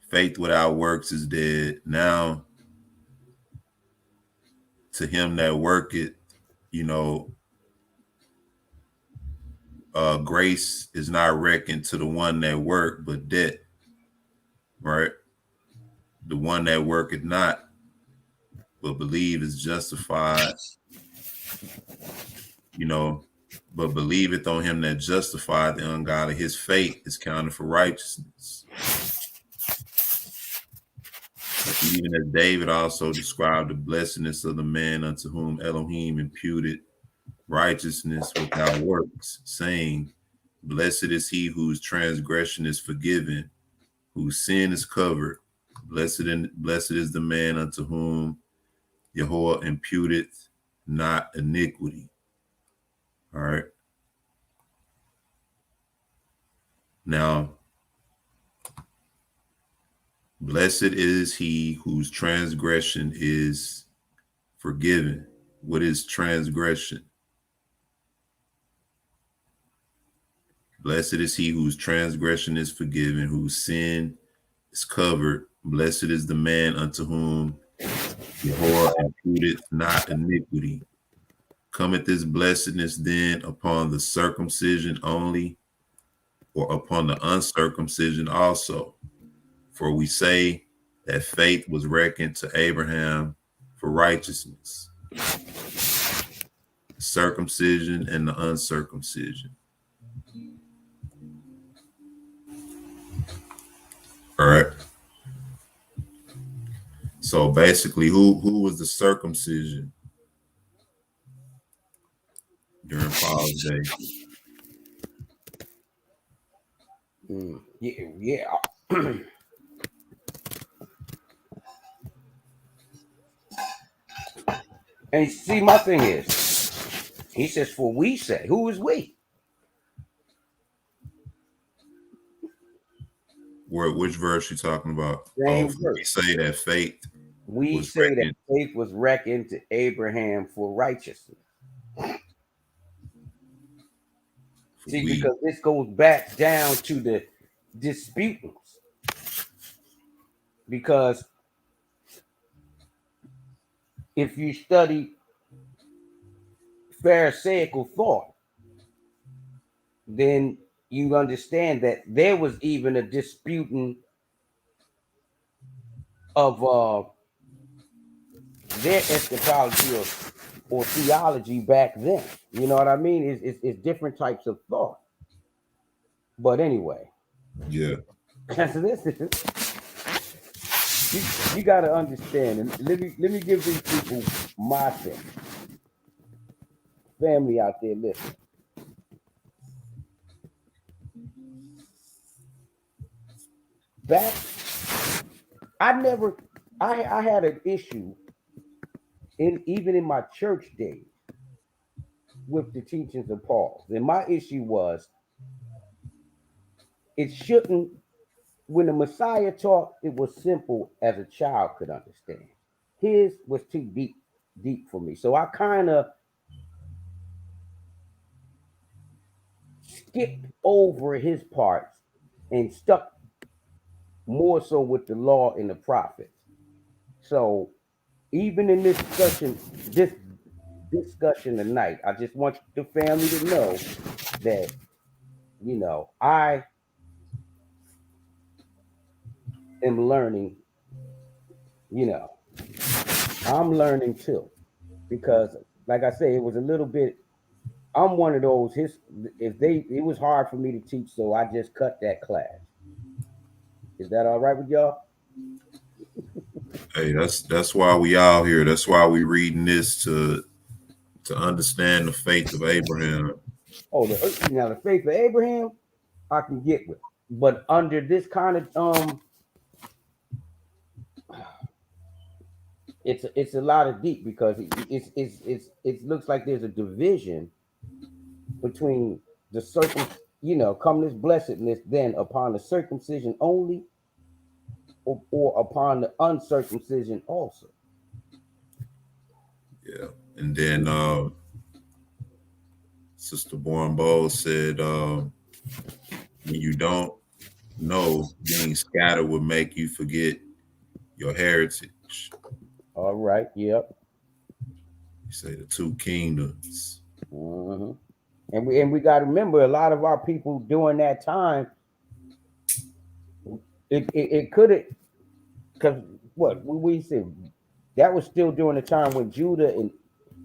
faith without works is dead. Now, to him that worketh, you know, grace is not reckoned to the one that worked, but debt, right? The one that worketh not, but believe is justified, you know, but believeth on him that justified the ungodly, his faith is counted for righteousness. Even as David also described the blessedness of the man unto whom Elohim imputed righteousness without works, saying, blessed is he whose transgression is forgiven, whose sin is covered. Blessed is the man unto whom Yahweh imputeth not iniquity. All right. Now, Blessed is he whose transgression is forgiven. What is transgression? Blessed is he whose transgression is forgiven, whose sin is covered. Blessed is the man unto whom Jehovah imputeth not iniquity. Cometh this blessedness then upon the circumcision only, or upon the uncircumcision also? For we say that faith was reckoned to Abraham for righteousness, circumcision and the uncircumcision. All right. So basically, who was the circumcision during Paul's day? Yeah. And see, my thing is, he says, for we say, who is we? Which verse you talking about? Same We verse. say that faith. We was say reckoned. that faith was reckoned to Abraham for righteousness. See, because this goes back down to the disputants. Because if you study Pharisaical thought, then you understand that there was even a disputing of their eschatology or theology back then. You know what I mean? It's different types of thought. But anyway, Yeah. You got to understand, and let me give these people my thing. Family out there, listen. Back, I had an issue even in my church days with the teachings of Paul. And my issue was, it shouldn't, when the Messiah taught, it was simple as a child could understand. His was too deep for me. So I kind of skipped over his parts and stuck more so with the law and the prophets. So even in this discussion tonight, I just want the family to know that, you know, I am learning, you know, I'm learning too, because like I say, it was a little bit, I'm one of those, it was hard for me to teach, so I just cut that class. Is that all right with y'all? Hey, that's why we out here. That's why we reading this to understand the faith of Abraham. Oh, now the faith of Abraham, I can get with, but under this kind of it's a lot of deep, because it looks like there's a division between the come this blessedness then upon the circumcision only, or upon the uncircumcision also. Yeah, and then Sister Born Bowl said, when you don't know, being scattered will make you forget your heritage. All right. Yep. You say the two kingdoms. Mm-hmm. And we got to remember, a lot of our people during that time, it could have, because what we said, that was still during the time when Judah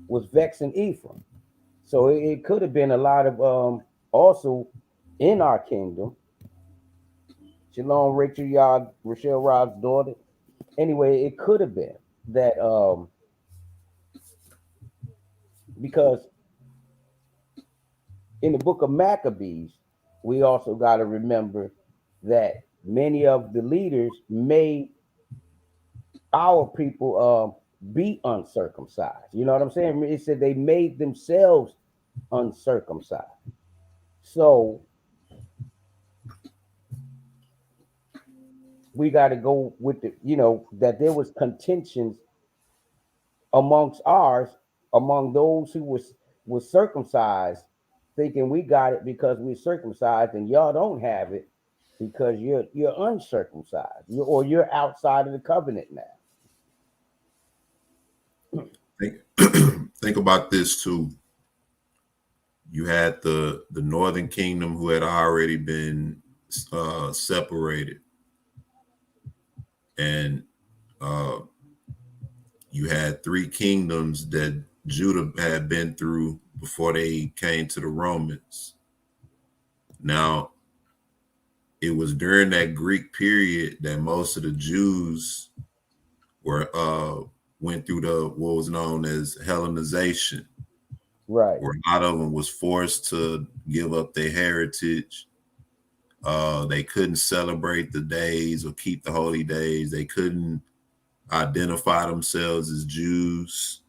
was vexing Ephraim. So it could have been a lot of also in our kingdom. Shalom, Rochelle Rob's daughter. Anyway, it could have been that because in the book of Maccabees, we also got to remember that many of the leaders made our people be uncircumcised. You know what I'm saying? It said they made themselves uncircumcised. So we got to go with the, that there was contentions amongst among those who was circumcised, thinking we got it because we're circumcised, and y'all don't have it because you're uncircumcised, or you're outside of the covenant now. Think about this too. You had the northern kingdom who had already been separated, and you had 3 kingdoms that Judah had been through before they came to the Romans. Now, it was during that Greek period that most of the Jews were went through what was known as Hellenization. Right. Where a lot of them was forced to give up their heritage. They couldn't celebrate the days or keep the holy days. They couldn't identify themselves as Jews.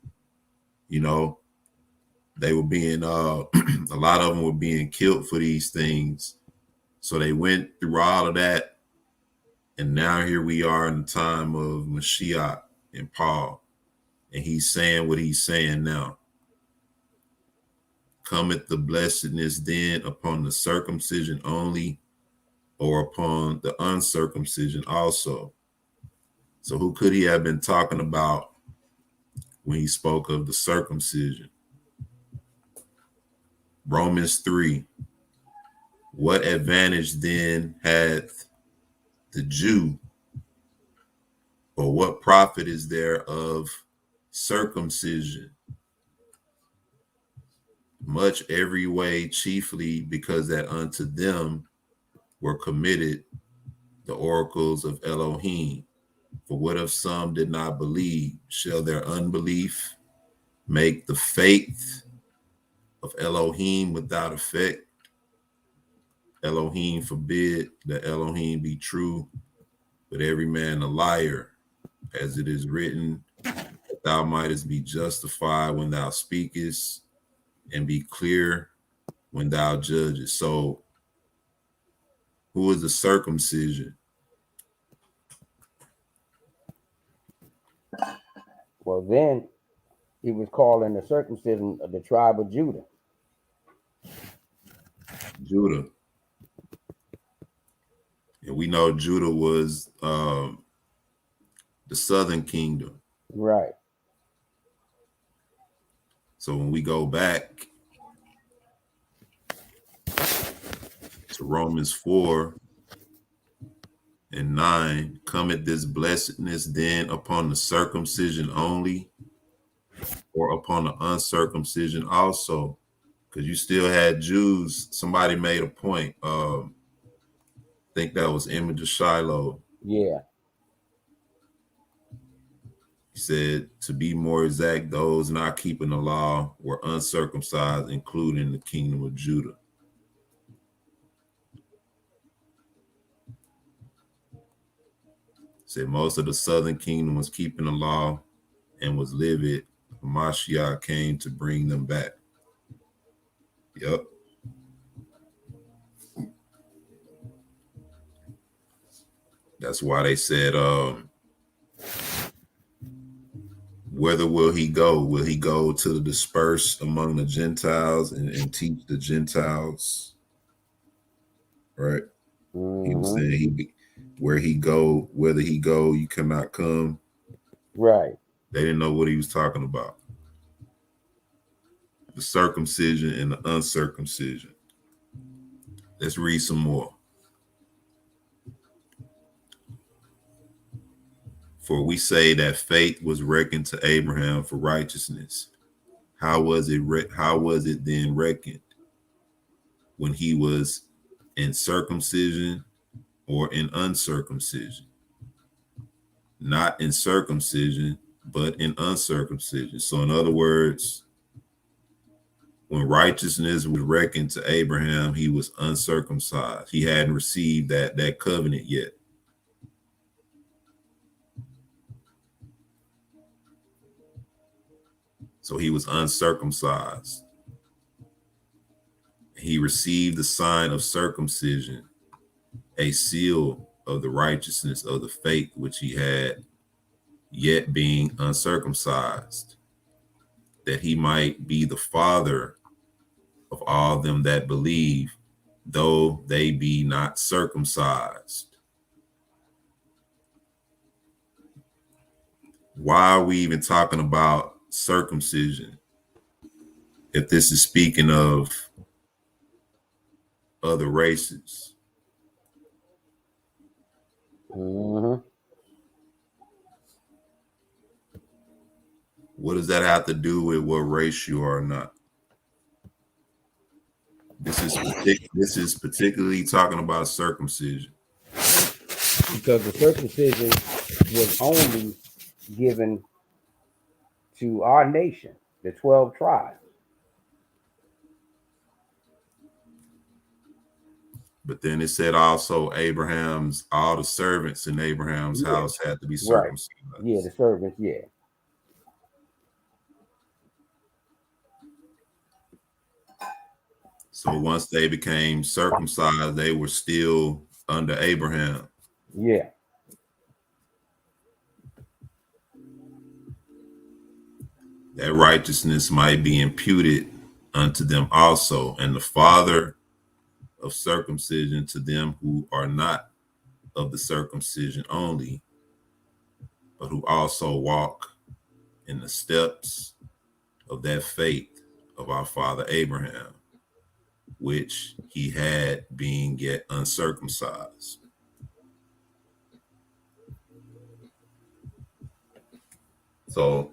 They were being a lot of them were being killed for these things. So they went through all of that, and now here we are in the time of Mashiach and Paul, and he's saying what he's saying now. Cometh the blessedness then upon the circumcision only, or upon the uncircumcision also? So who could he have been talking about when he spoke of the circumcision? Romans 3. What advantage then hath the Jew, or what profit is there of circumcision? Much every way, chiefly because that unto them were committed the oracles of Elohim. For what if some did not believe? Shall their unbelief make the faith of Elohim without effect? Elohim forbid that Elohim be true, but every man a liar, as it is written, that thou mightest be justified when thou speakest, and be clear when thou judgest. So, who is the circumcision? Well, then he was calling the circumcision of the tribe of Judah. Judah. And we know Judah was the southern kingdom. Right. So when we go back to Romans 4 and 9, cometh this blessedness then upon the circumcision only, or upon the uncircumcision also? Because you still had Jews. Somebody made a point. I think that was Image of Shiloh. Yeah. He said, to be more exact, those not keeping the law were uncircumcised, including the kingdom of Judah. Said most of the southern kingdom was keeping the law and was livid. Mashiach came to bring them back. Yep. That's why they said, whether will he go? Will he go to the dispersed among the Gentiles and teach the Gentiles? Right. Mm-hmm. He was saying whether he go, you cannot come. Right. They didn't know what he was talking about. The circumcision and the uncircumcision. Let's read some more. For we say that faith was reckoned to Abraham for righteousness. How was it then reckoned? When he was in circumcision or in uncircumcision? Not in circumcision, but in uncircumcision. So in other words, when righteousness was reckoned to Abraham, he was uncircumcised. He hadn't received that covenant yet. So he was uncircumcised. He received the sign of circumcision, a seal of the righteousness of the faith which he had, yet being uncircumcised, that he might be the father of all them that believe, though they be not circumcised. Why are we even talking about circumcision if this is speaking of other races? Mm-hmm. What does that have to do with what race you are or not? This is particularly talking about circumcision. Because the circumcision was only given to our nation, the 12 tribes. But then it said also all the servants in Abraham's house had to be circumcised. Right. Yeah, the servants, yeah. So once they became circumcised, they were still under Abraham. Yeah. That righteousness might be imputed unto them also, and the father of circumcision to them who are not of the circumcision only, but who also walk in the steps of that faith of our father Abraham, which he had being yet uncircumcised. So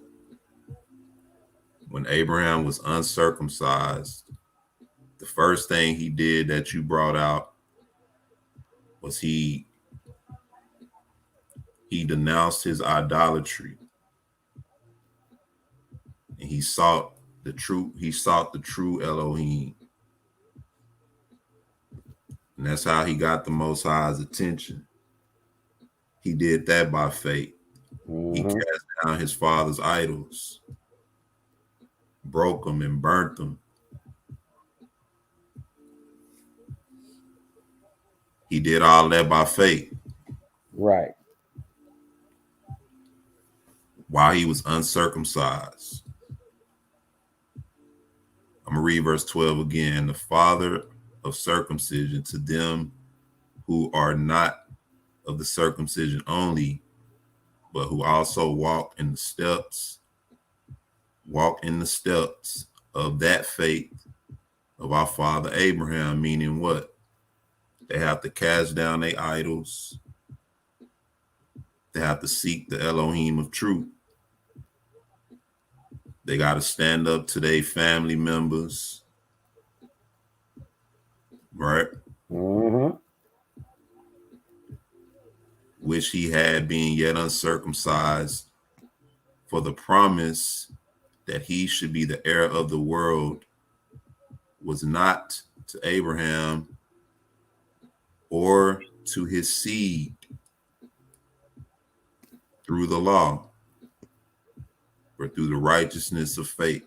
when Abraham was uncircumcised, the first thing he did that you brought out was he denounced his idolatry, and he sought the true Elohim. And that's how he got the Most High's attention. He did that by faith. Mm-hmm. He cast down his father's idols, broke them and burnt them. He did all that by faith. Right. While he was uncircumcised. I'm going to read verse 12 again. The father of circumcision to them who are not of the circumcision only, but who also walk in the steps of that faith of our father Abraham, meaning what? They have to cast down their idols. They have to seek the Elohim of truth. They got to stand up to their family members. Right? Mm-hmm. Which he had being yet uncircumcised, for the promise that he should be the heir of the world was not to Abraham or to his seed through the law, but through the righteousness of faith.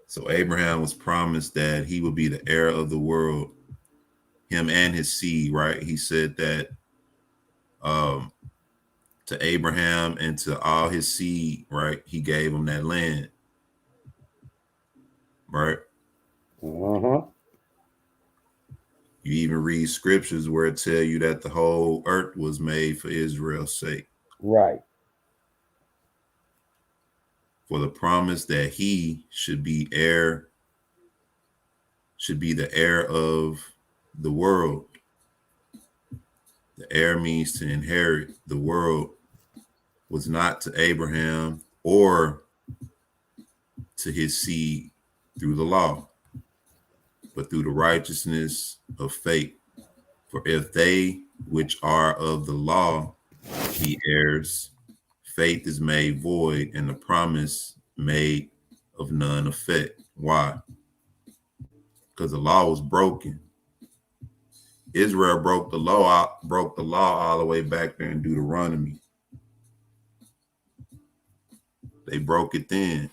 So Abraham was promised that he would be the heir of the world, him and his seed, right? He said that to Abraham and to all his seed, right? He gave him that land, right? Mm-hmm. You even read scriptures where it tell you that the whole earth was made for Israel's sake. Right. For the promise that he should be the heir of the world. The heir means to inherit the world, was not to Abraham or to his seed through the law, but through the righteousness of faith. For if they which are of the law be heirs, faith is made void, and the promise made of none effect. Why? Because the law was broken. Israel broke the law all the way back there in Deuteronomy. They broke it then.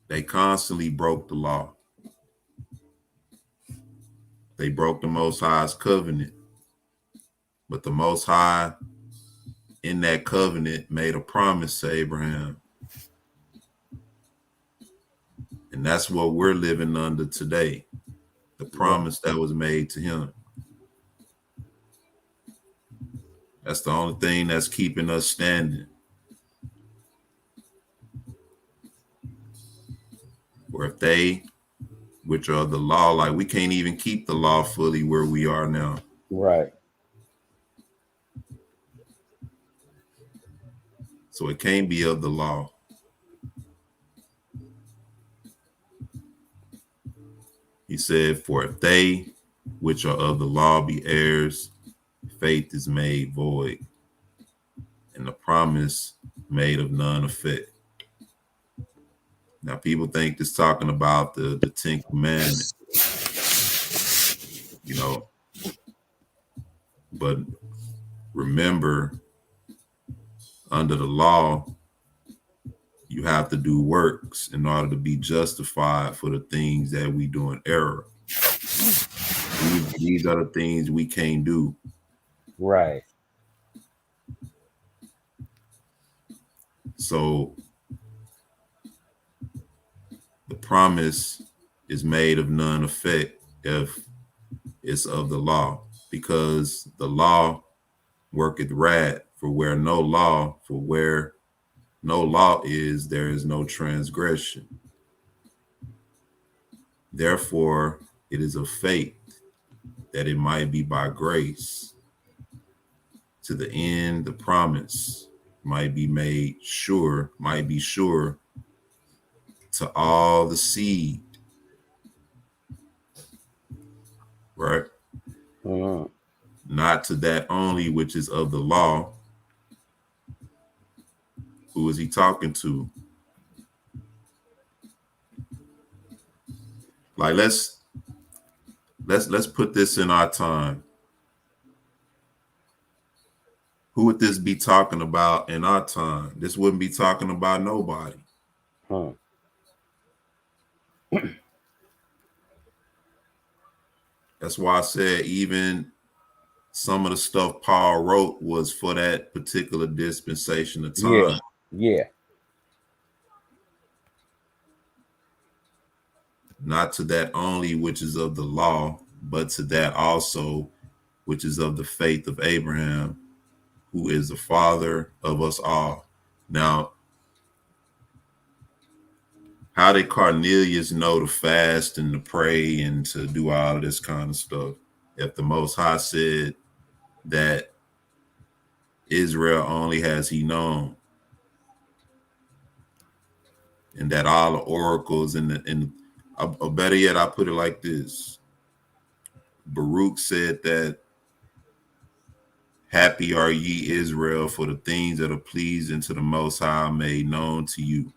They constantly broke the law. They broke the Most High's covenant. But the Most High in that covenant made a promise to Abraham. And that's what we're living under today. The promise that was made to him. That's the only thing that's keeping us standing. Where if they, which are the law, like we can't even keep the law fully where we are now. Right. So it can't be of the law. He said, for if they, which are of the law, be heirs, faith is made void, and the promise made of none effect. Now, people think this talking about the Ten Commandments, you know, but remember, under the law, you have to do works in order to be justified for the things that we do in error. These are the things we can't do. Right. So the promise is made of none effect if it's of the law, because the law worketh wrath, for where no law is, there is no transgression. Therefore, it is of faith that it might be by grace, to the end the promise might be sure to all the seed. Right? Not to that only which is of the law. Who is he talking to? Like, let's put this in our time. Who would this be talking about in our time? This wouldn't be talking about nobody. That's why I said even some of the stuff Paul wrote was for that particular dispensation of time. Yeah. Not to that only which is of the law, but to that also which is of the faith of Abraham, who is the father of us all. Now, how did Cornelius know to fast and to pray and to do all of this kind of stuff if the Most High said that Israel only has he known, and that all the oracles and better yet, I put it like this: Baruch said that, happy are ye Israel, for the things that are pleasing to the Most High are made known to you.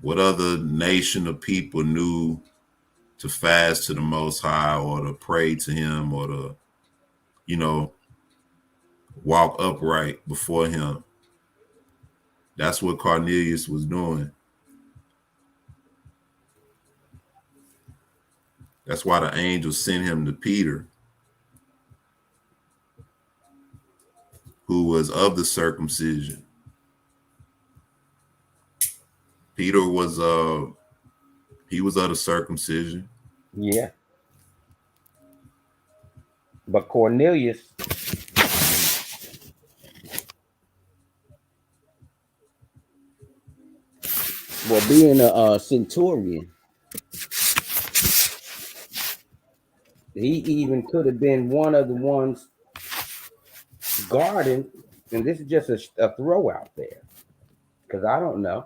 What other nation of people knew to fast to the Most High or to pray to him or to, walk upright before him? That's what Cornelius was doing. That's why the angel sent him to Peter, who was of the circumcision. Peter was he was of the circumcision. Yeah. But Cornelius, well, being a centurion, he even could have been one of the ones guarding, and this is just a throw out there, because I don't know.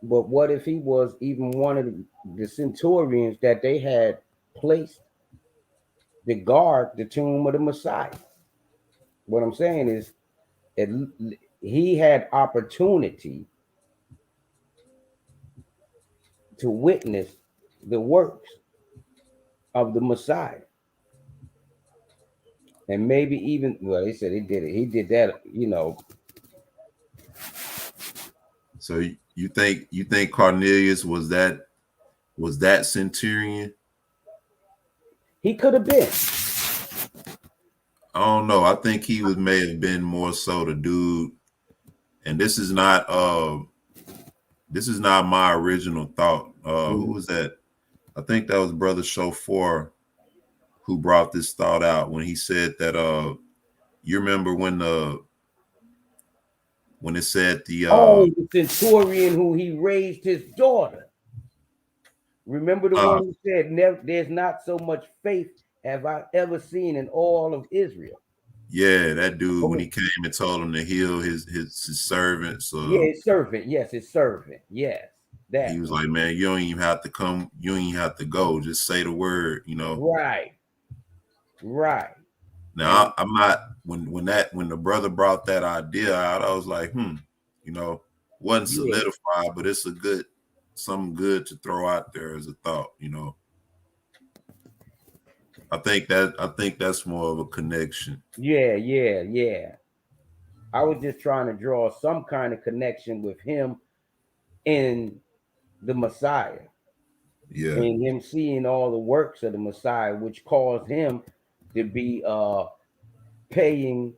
But what if he was even one of the centurions that they had placed to guard the tomb of the Messiah? What I'm saying is, he had opportunity to witness the works of the Messiah. And maybe even, well, he said he did it. He did that, So you think Cornelius was that Was that centurion? He could have been. I don't know. I think he may have been more so the dude. And this is not my original thought. Who was that? I think that was Brother Shofar who brought this thought out when he said that you remember when it said the the centurion who he raised his daughter. Remember the one who said, there's not so much faith have I ever seen in all of Israel. Yeah, that dude when he came and told him to heal his servants. His servant. Yes, his servant. Yes. That he was like, man, you don't even have to come, you don't even have to go. Just say the word, you know. Right. Now I'm not when the brother brought that idea out, I was like, you know, wasn't solidified, but it's something good to throw out there as a thought, you know. I think that's more of a connection. Yeah. I was just trying to draw some kind of connection with him in the Messiah. Yeah. And him seeing all the works of the Messiah, which caused him to be paying,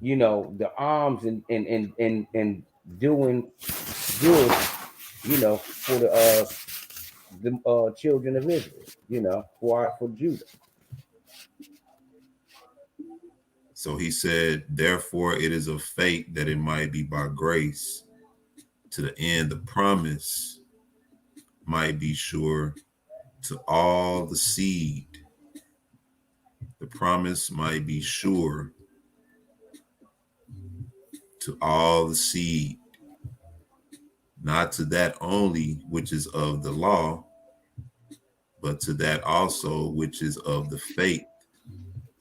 you know, the alms and doing good, you know, for the children of Israel, you know, for Judah. So he said, therefore it is of fate that it might be by grace, to the end the promise might be sure to all the seed. The promise might be sure to all the seed, not to that only which is of the law, but to that also which is of the faith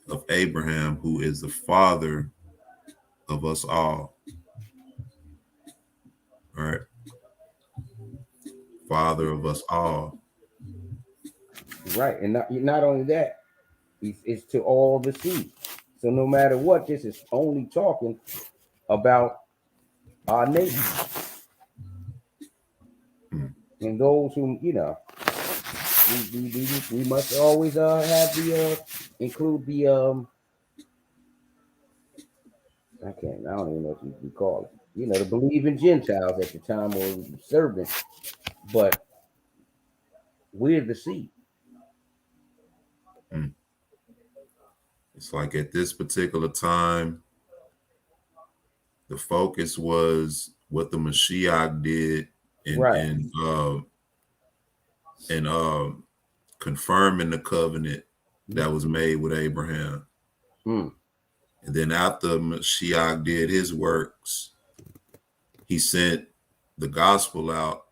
of Abraham, who is the father of us all. All right. Father of us all. Right. And not only that, it's to all the seed. So no matter what, this is only talking about our neighbors. And those whom, you know, we must always have the include the I don't even know what you call it. You know, the believing Gentiles at the time or servants, but we're the seed. It's like at this particular time, the focus was what the Mashiach did and confirming the covenant that was made with Abraham. And then after Mashiach did his works, he sent the gospel out.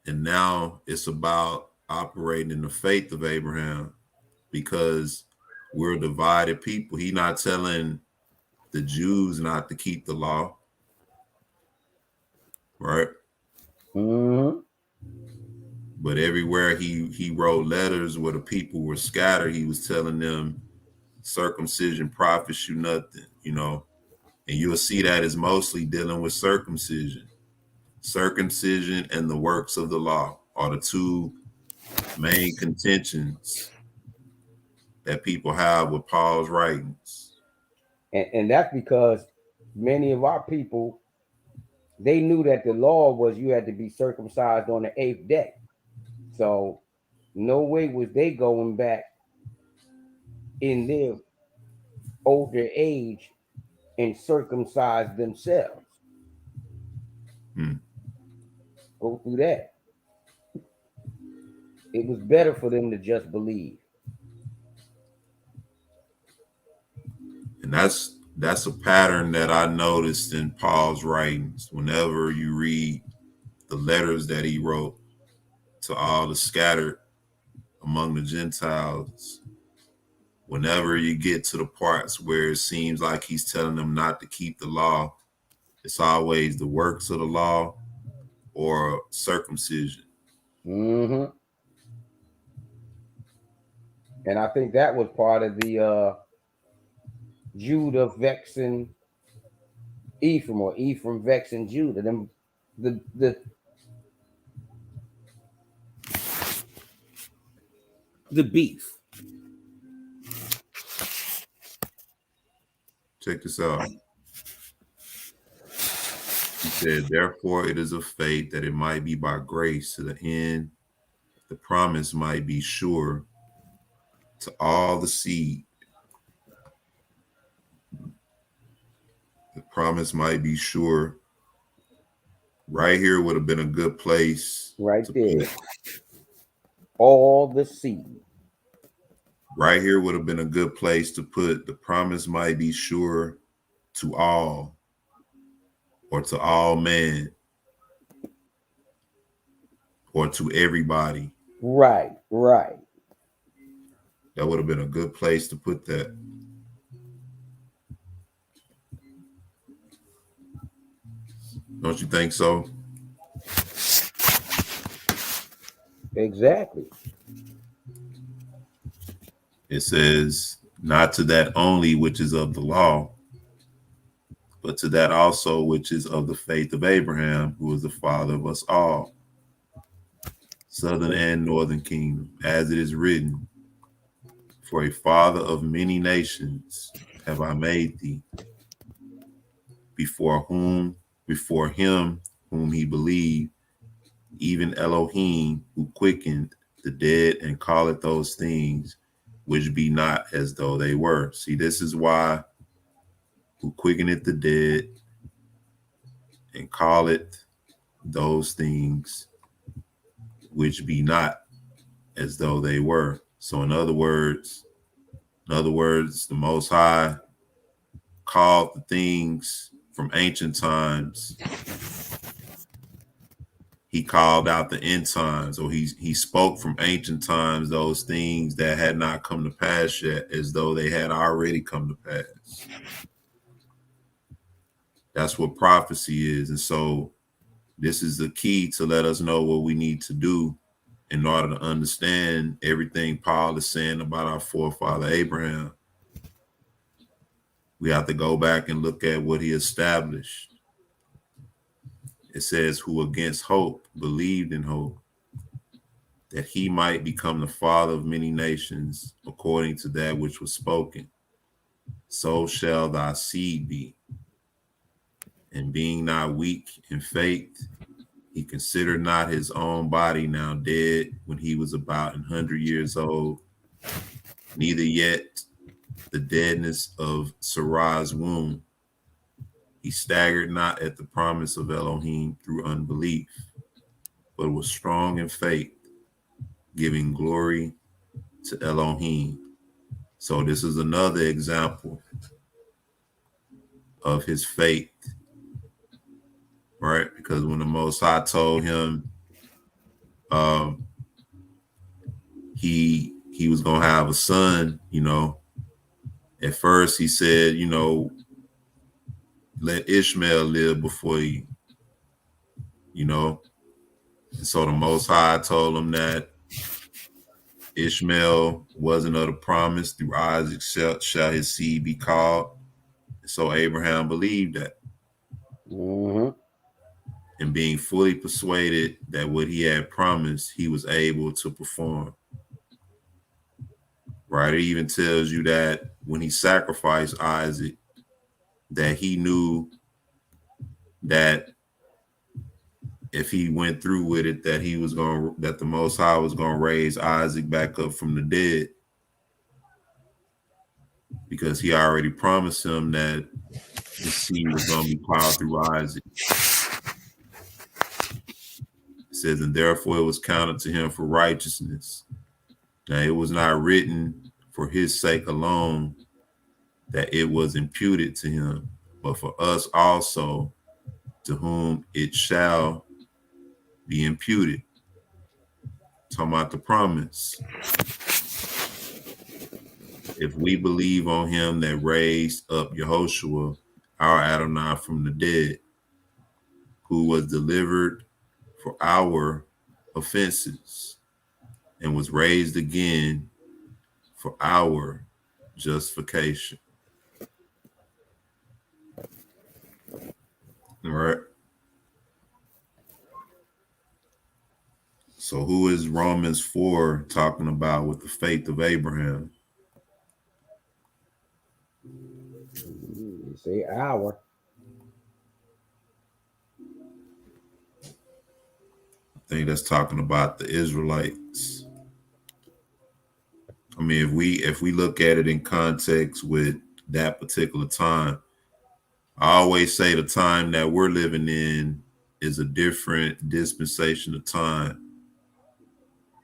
And now it's about operating in the faith of Abraham, because we're a divided people. He's not telling the Jews not to keep the law. Right? But everywhere he wrote letters where the people were scattered, he was telling them circumcision profits you nothing, you know. And you'll see that is mostly dealing with circumcision. Circumcision and the works of the law are the two main contentions that people have with Paul's writings. And that's because many of our people, they knew that the law was you had to be circumcised on the 8th day. So no way was they going back in their older age and circumcise themselves. Go through that. It was better for them to just believe. And that's a pattern that I noticed in Paul's writings. Whenever you read the letters that he wrote to all the scattered among the Gentiles, whenever you get to the parts where it seems like he's telling them not to keep the law, it's always the works of the law or circumcision. And I think that was part of the Judah vexing Ephraim, or Ephraim vexing Judah. Them the the beef. Check this out. He said, therefore it is of faith that it might be by grace to the end the promise might be sure to all the seed. The promise might be sure. Right here would have been a good place. Right there. All the seed. Right here would have been a good place to put the promise might be sure to all, or to all men, or to everybody. Right. That would have been a good place to put that. Don't you think so? Exactly. It says, not to that only which is of the law, but to that also which is of the faith of Abraham, who is the father of us all, southern and northern kingdom, as it is written, for a father of many nations have I made thee, before him whom he believed, even Elohim, who quickened the dead and calleth those things which be not as though they were. See, this is why, who quickeneth the dead and calleth those things which be not as though they were. So in other words, the Most High called the things from ancient times. He called out the end times, or he spoke from ancient times those things that had not come to pass yet, as though they had already come to pass. That's what prophecy is. And so this is the key to let us know what we need to do in order to understand everything Paul is saying about our forefather Abraham. We have to go back and look at what he established. It says, who against hope believed in hope, that he might become the father of many nations, according to that which was spoken. So shall thy seed be. And being not weak in faith, he considered not his own body now dead when he was about 100 years old, neither yet the deadness of Sarah's womb. He staggered not at the promise of Elohim through unbelief, but was strong in faith, giving glory to Elohim. So this is another example of his faith, right? Because when the Most High told him he was going to have a son, at first he said, let Ishmael live before you, And so the Most High told him that Ishmael wasn't of the promise, through Isaac shall his seed be called. So Abraham believed that. Mm-hmm. And being fully persuaded that what he had promised, he was able to perform. Right? It even tells you that when he sacrificed Isaac, that he knew that if he went through with it, that the Most High was going to raise Isaac back up from the dead, because he already promised him that his seed was going to be called through Isaac. It says, and therefore it was counted to him for righteousness. Now it was not written for his sake alone that it was imputed to him, but for us also, to whom it shall be imputed. Talking about the promise. If we believe on him that raised up Yehoshua, our Adonai, from the dead, who was delivered for our offenses and was raised again for our justification. All right. So who is Romans 4 talking about with the faith of Abraham? You say our. I think that's talking about the Israelites. I mean, if we look at it in context with that particular time, I always say the time that we're living in is a different dispensation of time.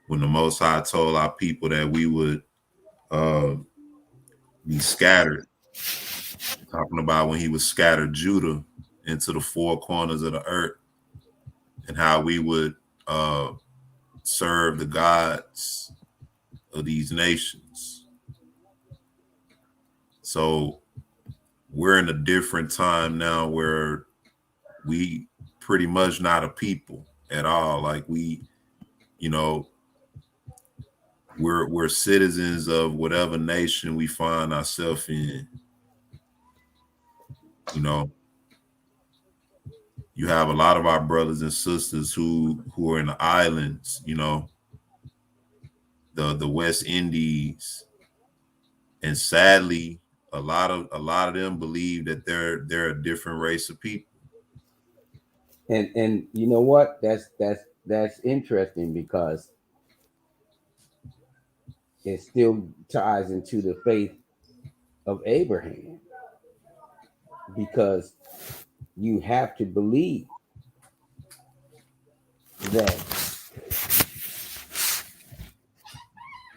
When the Most High told our people that we would be scattered, talking about when he would scatter Judah into the four corners of the earth, and how we would serve the gods of these nations. So we're in a different time now where we pretty much not a people at all. Like we, you know, we're citizens of whatever nation we find ourselves in. You know, you have a lot of our brothers and sisters who are in the islands, you know, the West Indies, and sadly, a lot of them believe that they're a different race of people. And you know what? That's interesting because it still ties into the faith of Abraham, because you have to believe that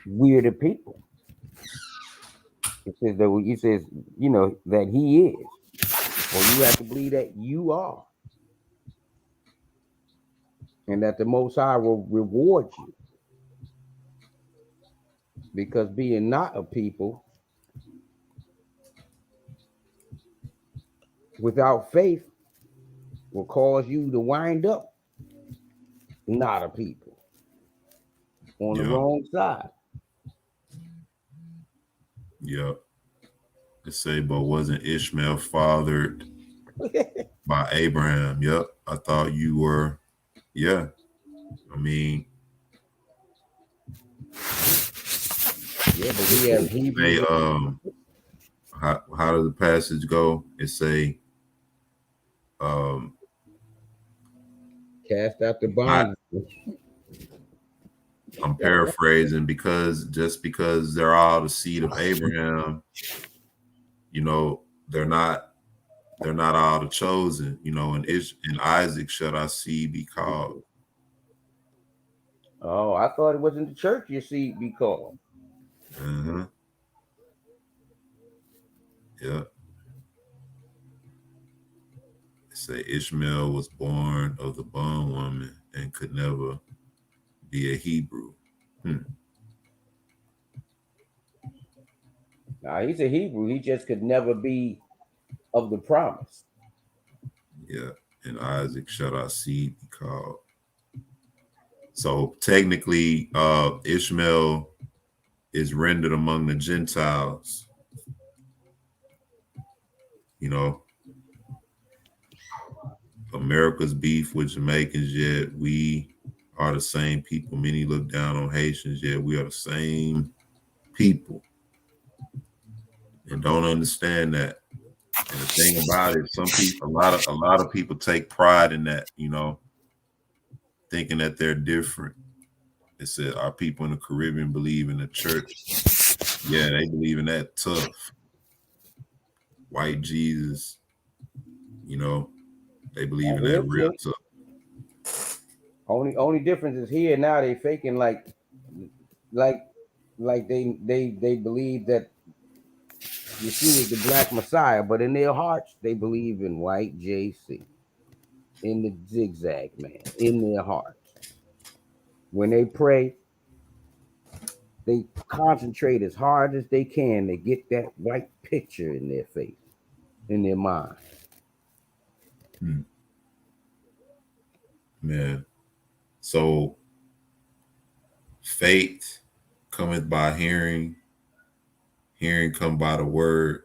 we're the people. It says that he says, you know, that he is, or you have to believe that you are, and that the Most High will reward you, because being not a people without faith will cause you to wind up not a people on the wrong side. Yep. They say, but wasn't Ishmael fathered by Abraham? Yep. I thought you were. Yeah. I mean, yeah, but we have Hebrew. How does the passage go? It say, Cast out the bond. I'm paraphrasing, because they're all the seed of Abraham, you know, they're not all the chosen, you know, and Isaac shall our seed be called. Oh, I thought it was in the church your seed be called. Uh-huh. Yeah. They say Ishmael was born of the bondwoman and could never be a Hebrew. Now he's a Hebrew. He just could never be of the promise. Yeah. And Isaac shall our seed be called. So technically, Ishmael is rendered among the Gentiles. You know, America's beef with Jamaicans, yet we are the same people. Many look down on Haitians, yet we are the same people, and don't understand that. And the thing about it, some people, a lot of people take pride in that, you know, thinking that they're different. It said our people in the Caribbean believe in the church. Yeah, they believe in that tough. White Jesus, you know, they believe in that real tough. Only difference is here now they faking like they believe that Yeshua is the black Messiah, but in their hearts they believe in white JC, in the zigzag man, in their hearts. When they pray, they concentrate as hard as they can to get that right picture in their face, in their mind. Man, so faith cometh by hearing, hearing come by the word.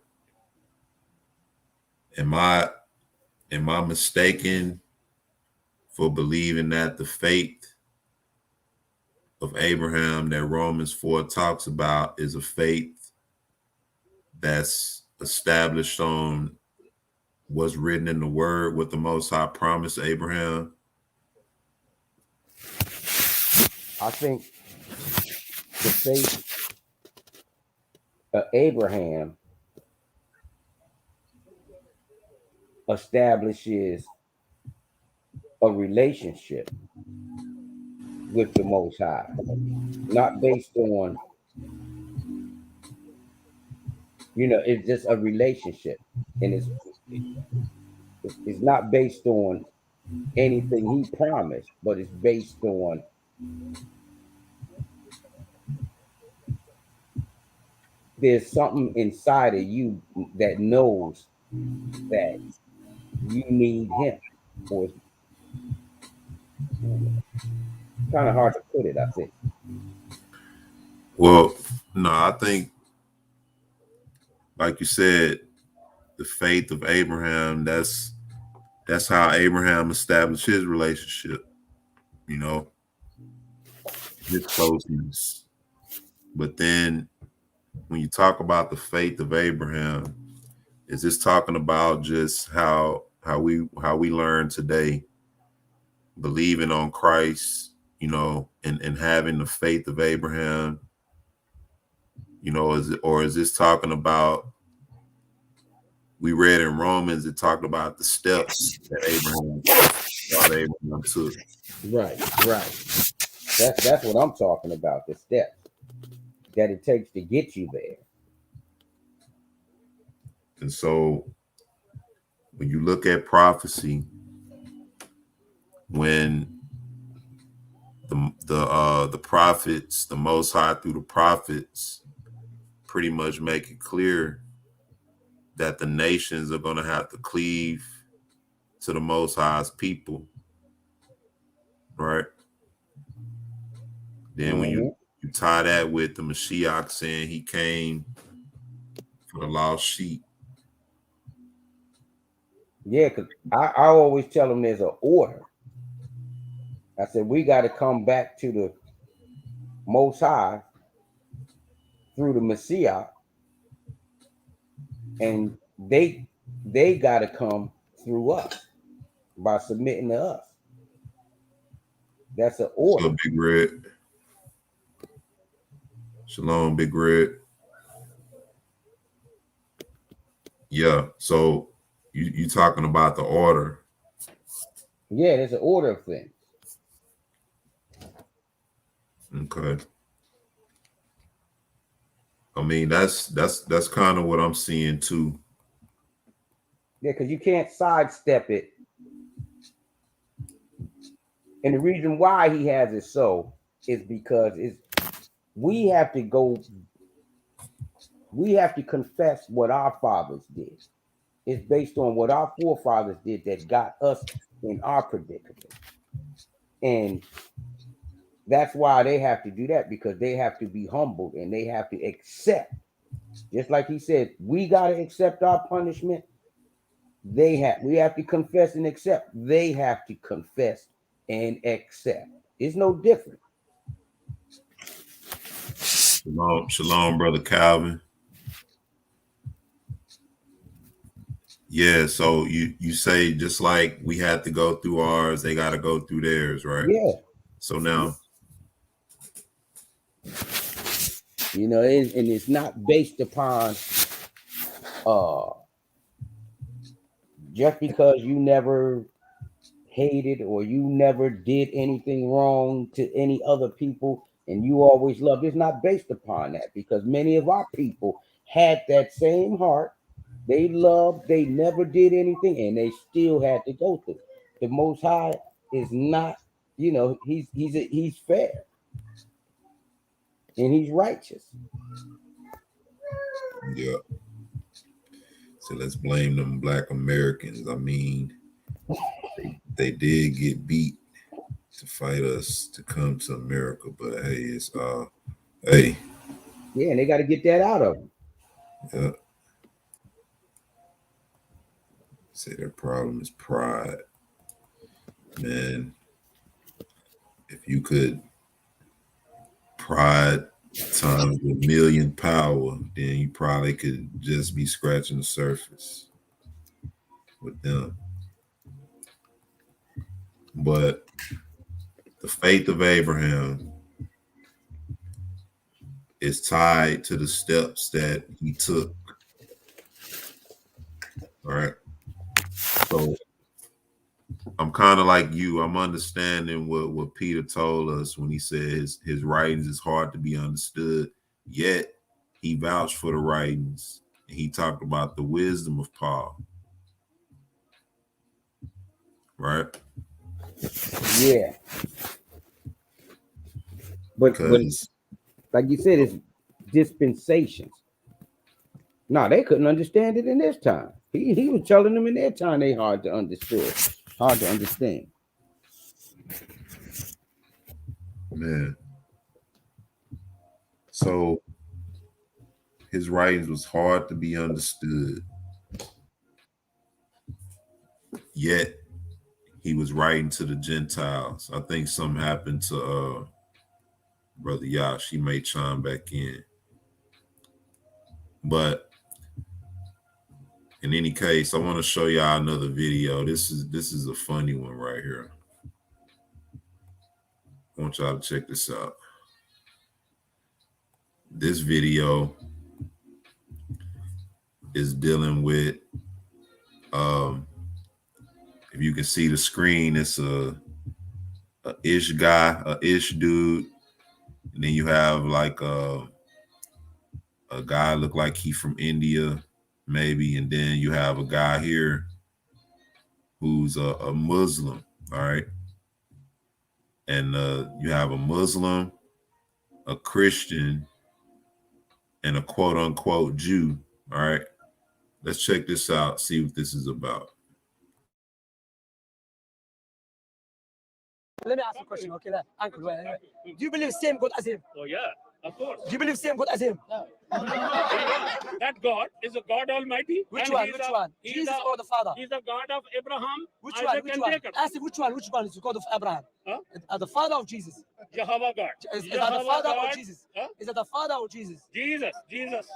Am I mistaken for believing that the faith of Abraham that Romans 4 talks about is a faith that's established on what's written in the word, what the Most High promised Abraham? I think the faith of Abraham establishes a relationship with the Most High, not based on, it's just a relationship, and it's not based on anything he promised, but it's based on there's something inside of you that knows that you need him, or it's kind of hard to put it, I think. Well, no, I think, like you said, the faith of Abraham, that's how Abraham established his relationship, his closeness. But then when you talk about the faith of Abraham, is this talking about just how we learn today, believing on Christ, and having the faith of Abraham, is this talking about, we read in Romans, it talked about the steps that Abraham took. Right. That's what I'm talking about, the steps that it takes to get you there. And so when you look at prophecy, when the prophets, the Most High through the prophets, pretty much make it clear that the nations are going to have to cleave to the Most High's people, right? Then when you tie that with the Mashiach saying he came for the lost sheep. Yeah, because I always tell them there's an order. I said, we got to come back to the Most High through the Messiah, and they got to come through us by submitting to us. That's an order. So Big Red. Shalom, Big Red. Yeah, so you talking about the order. Yeah, there's an order of things. Okay. I mean, that's kind of what I'm seeing too. Yeah, because you can't sidestep it. And the reason why he has it so is because we have to confess what our fathers did. It's based on what our forefathers did that got us in our predicament. And that's why they have to do that, because they have to be humbled and they have to accept. Just like he said, we got to accept our punishment. We have to confess and accept. They have to confess and accept. It's no different. Shalom, Brother Calvin. Yeah, so you say just like we had to go through ours, they got to go through theirs, right? Yeah. So now, and it's not based upon just because you never hated or you never did anything wrong to any other people and you always loved. It's not based upon that, because many of our people had that same heart. They loved, they never did anything, and they still had to go through. The Most High is not, he's fair and he's righteous. Yeah. So let's blame them Black Americans. I mean, they did get beat to fight us to come to America, but hey, it's hey. Yeah, and they got to get that out of them. Yeah. Say their problem is pride. Man, if you could pride times a million power, then you probably could just be scratching the surface with them. But the faith of Abraham is tied to the steps that he took. All right. So I'm kind of like you. I'm understanding what Peter told us when he said his writings is hard to be understood, yet he vouched for the writings. And he talked about the wisdom of Paul. Right? Yeah. But like you said, it's dispensations. No, they couldn't understand it in this time. He was telling them in their time they hard to understand. Man. So his writings was hard to be understood, yet he was writing to the Gentiles. I think something happened to Brother Yash. He may chime back in. But in any case, I want to show y'all another video. This is a funny one right here. I want y'all to check this out. This video is dealing with, if you can see the screen, it's a ish guy, a ish dude, and then you have like a guy look like he from India, maybe, and then you have a guy here who's a Muslim, all right, and you have a Muslim, a Christian, and a quote unquote Jew, all right. Let's check this out, see what this is about. Let me ask you a question, okay? Uncle, wait. Do you believe same God as him? Oh, yeah, of course. Do you believe same God as him? That God is a God Almighty. Which one? Jesus or the Father? He's the God of Abraham, Which Isaac, one? and Jacob. Ask him which one is the God of Abraham? Huh? The father of Jesus. Jehovah God. Is that the father God. or Jesus? Huh? Is that the father or Jesus? Jesus.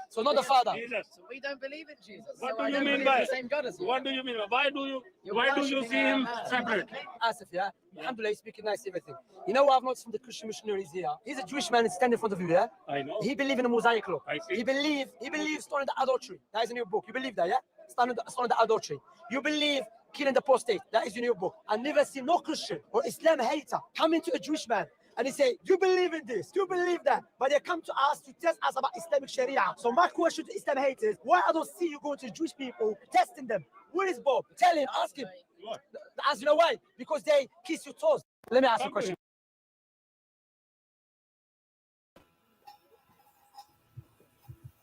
So not the father. Jesus. So we don't believe in Jesus. What So do you mean by the same God as you? What do you mean? Why do you see him separate? Asif, yeah? Alhamdulillah, he's speaking nice, everything. You know what I've noticed from the Christian missionaries here? He's a Jewish man standing in front of you, yeah? I know. He believes in the Mosaic law. I see. He believes stoning the adultery. That is in your book. You believe that, yeah? Stoning the adultery. You believe killing the apostate. That is in your book. I never see no Christian or Islam hater coming to a Jewish man and he say, "You believe in this? You believe that?" But they come to us to test us about Islamic Sharia. So my question to Islam haters: why I don't see you going to Jewish people testing them? Where is Bob? Tell him, ask him. What? As you know why? Because they kiss your toes. Let me ask you a question.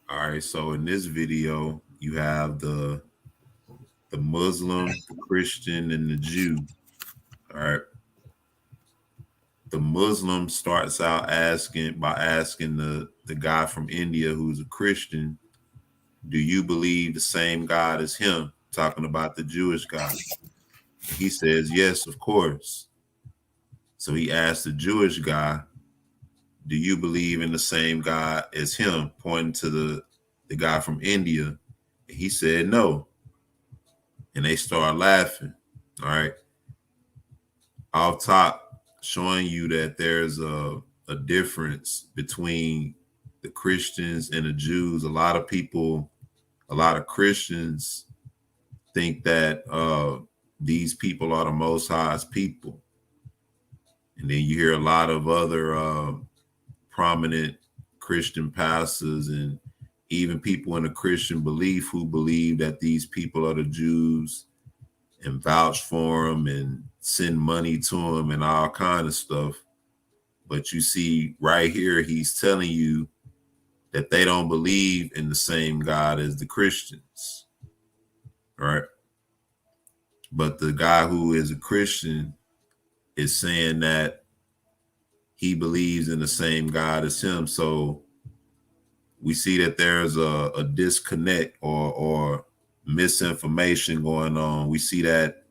All right, so in this video, you have the Muslim, the Christian, and the Jew. All right. The Muslim starts out asking the guy from India who's a Christian, do you believe the same God as him? Talking about the Jewish God. He says, yes, of course. So he asked the Jewish guy, do you believe in the same God as him? Pointing to the guy from India. And he said, no. And they start laughing. All right. Off top, showing you that there's a difference between the Christians and the Jews. A lot of Christians think that these people are the Most High's people. And then you hear a lot of other prominent Christian pastors and even people in the Christian belief who believe that these people are the Jews and vouch for them and send money to them and all kind of stuff. But you see right here, he's telling you that they don't believe in the same God as the Christians, right? But the guy who is a Christian is saying that he believes in the same God as him. So we see that there's a disconnect or misinformation going on. We see that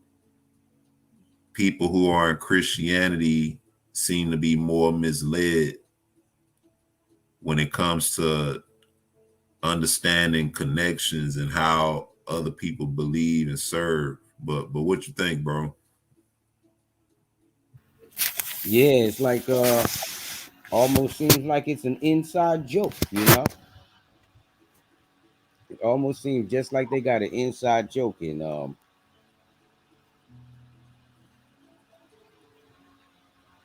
people who are in Christianity seem to be more misled when it comes to understanding connections and how other people believe and serve. But what you think, bro? Yeah, it's like almost seems like it's an inside joke, you know. It almost seems just like they got an inside joke, and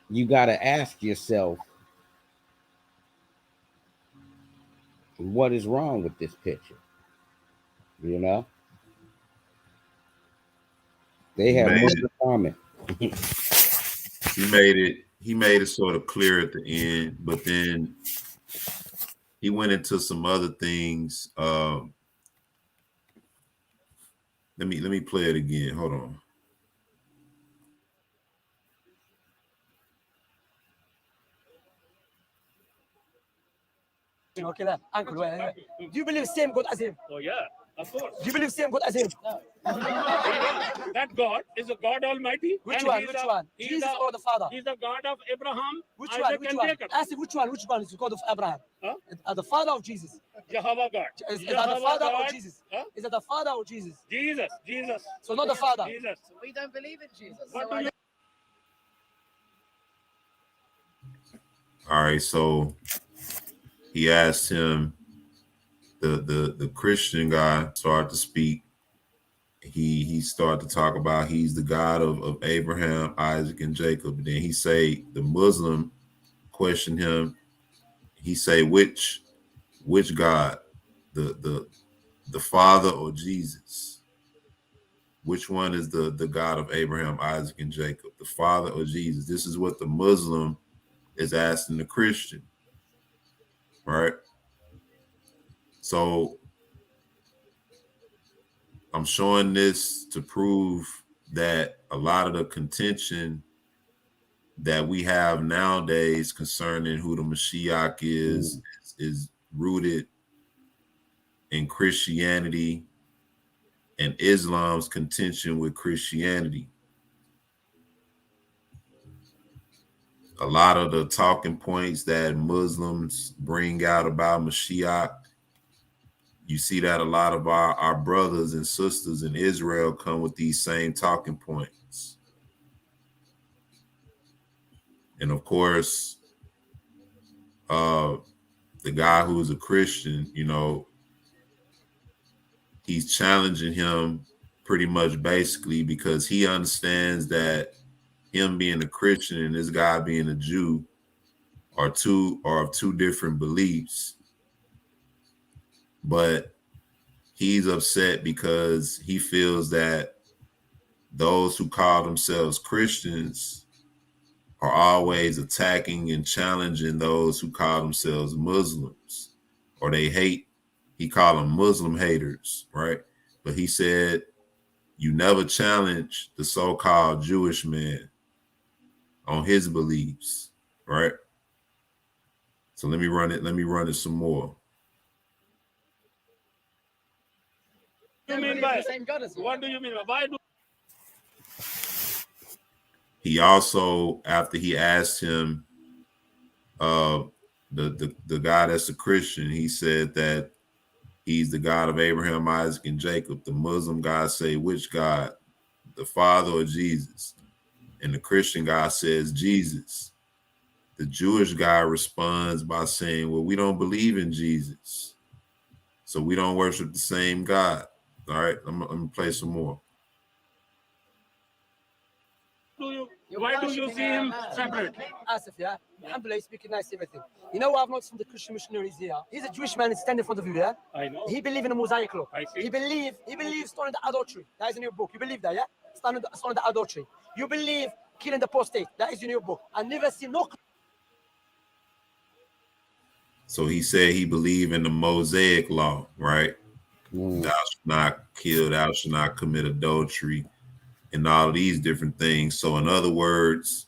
you got to ask yourself, what is wrong with this picture? You know, they He have made more it. in common. He made it sort of clear at the end, but then he went into some other things. Let me play it again. Hold on. Okay, uncle, do you believe same God as him? Oh, yeah, of course. Do you believe same God as him? That God is a God Almighty. Which one? Which one? Jesus or the Father? He's the God of Abraham, Which Isaac, one? and Which one? Jacob. Ask him which one? Which one is the God of Abraham? Huh? The Father of Jesus? Jehovah God. Is that the Father or Jesus? Huh? Is that the Father or Jesus? Jesus. So not the Father. Jesus. We don't believe in Jesus. What do you? All right, so he asked him, the Christian guy started to speak. He started to talk about he's the God of Abraham, Isaac, and Jacob. And then he say the Muslim questioned him. He say which God, the Father or Jesus? Which one is the God of Abraham, Isaac, and Jacob? The Father or Jesus? This is what the Muslim is asking the Christian, right? So I'm showing this to prove that a lot of the contention that we have nowadays concerning who the Mashiach is rooted in Christianity and Islam's contention with Christianity. A lot of the talking points that Muslims bring out about Mashiach, you see that a lot of our brothers and sisters in Israel come with these same talking points. And of course, the guy who's a Christian, you know, he's challenging him pretty much basically because he understands that him being a Christian and this guy being a Jew are of two different beliefs. But he's upset because he feels that those who call themselves Christians are always attacking and challenging those who call themselves Muslims, or they hate. He called them Muslim haters, right? But he said, you never challenge the so-called Jewish man on his beliefs, right? So let me run it some more. What do you mean by what do you mean? Why do? He also, after he asked him, the guy that's a Christian, he said that he's the God of Abraham, Isaac, and Jacob. The Muslim guy say, which God? The Father or Jesus? And the Christian guy says, Jesus. The Jewish guy responds by saying, well, we don't believe in Jesus, so we don't worship the same God. All right, I'm gonna play some more. Why do you see him separate? Asif, yeah? Alhamdulillah, he's speaking nice, everything. You know what I've noticed from the Christian missionaries here? He's a Jewish man standing in front of you, yeah? I know. He believes in the Mosaic law. I see. He believes stoning the adultery. That is in your book. You believe that, yeah? Stoning the adultery. You believe killing the apostate. That is in your book. I never see no. So he said he believed in the Mosaic law, right? Thou shalt not kill, thou shalt not commit adultery, and all these different things. So in other words,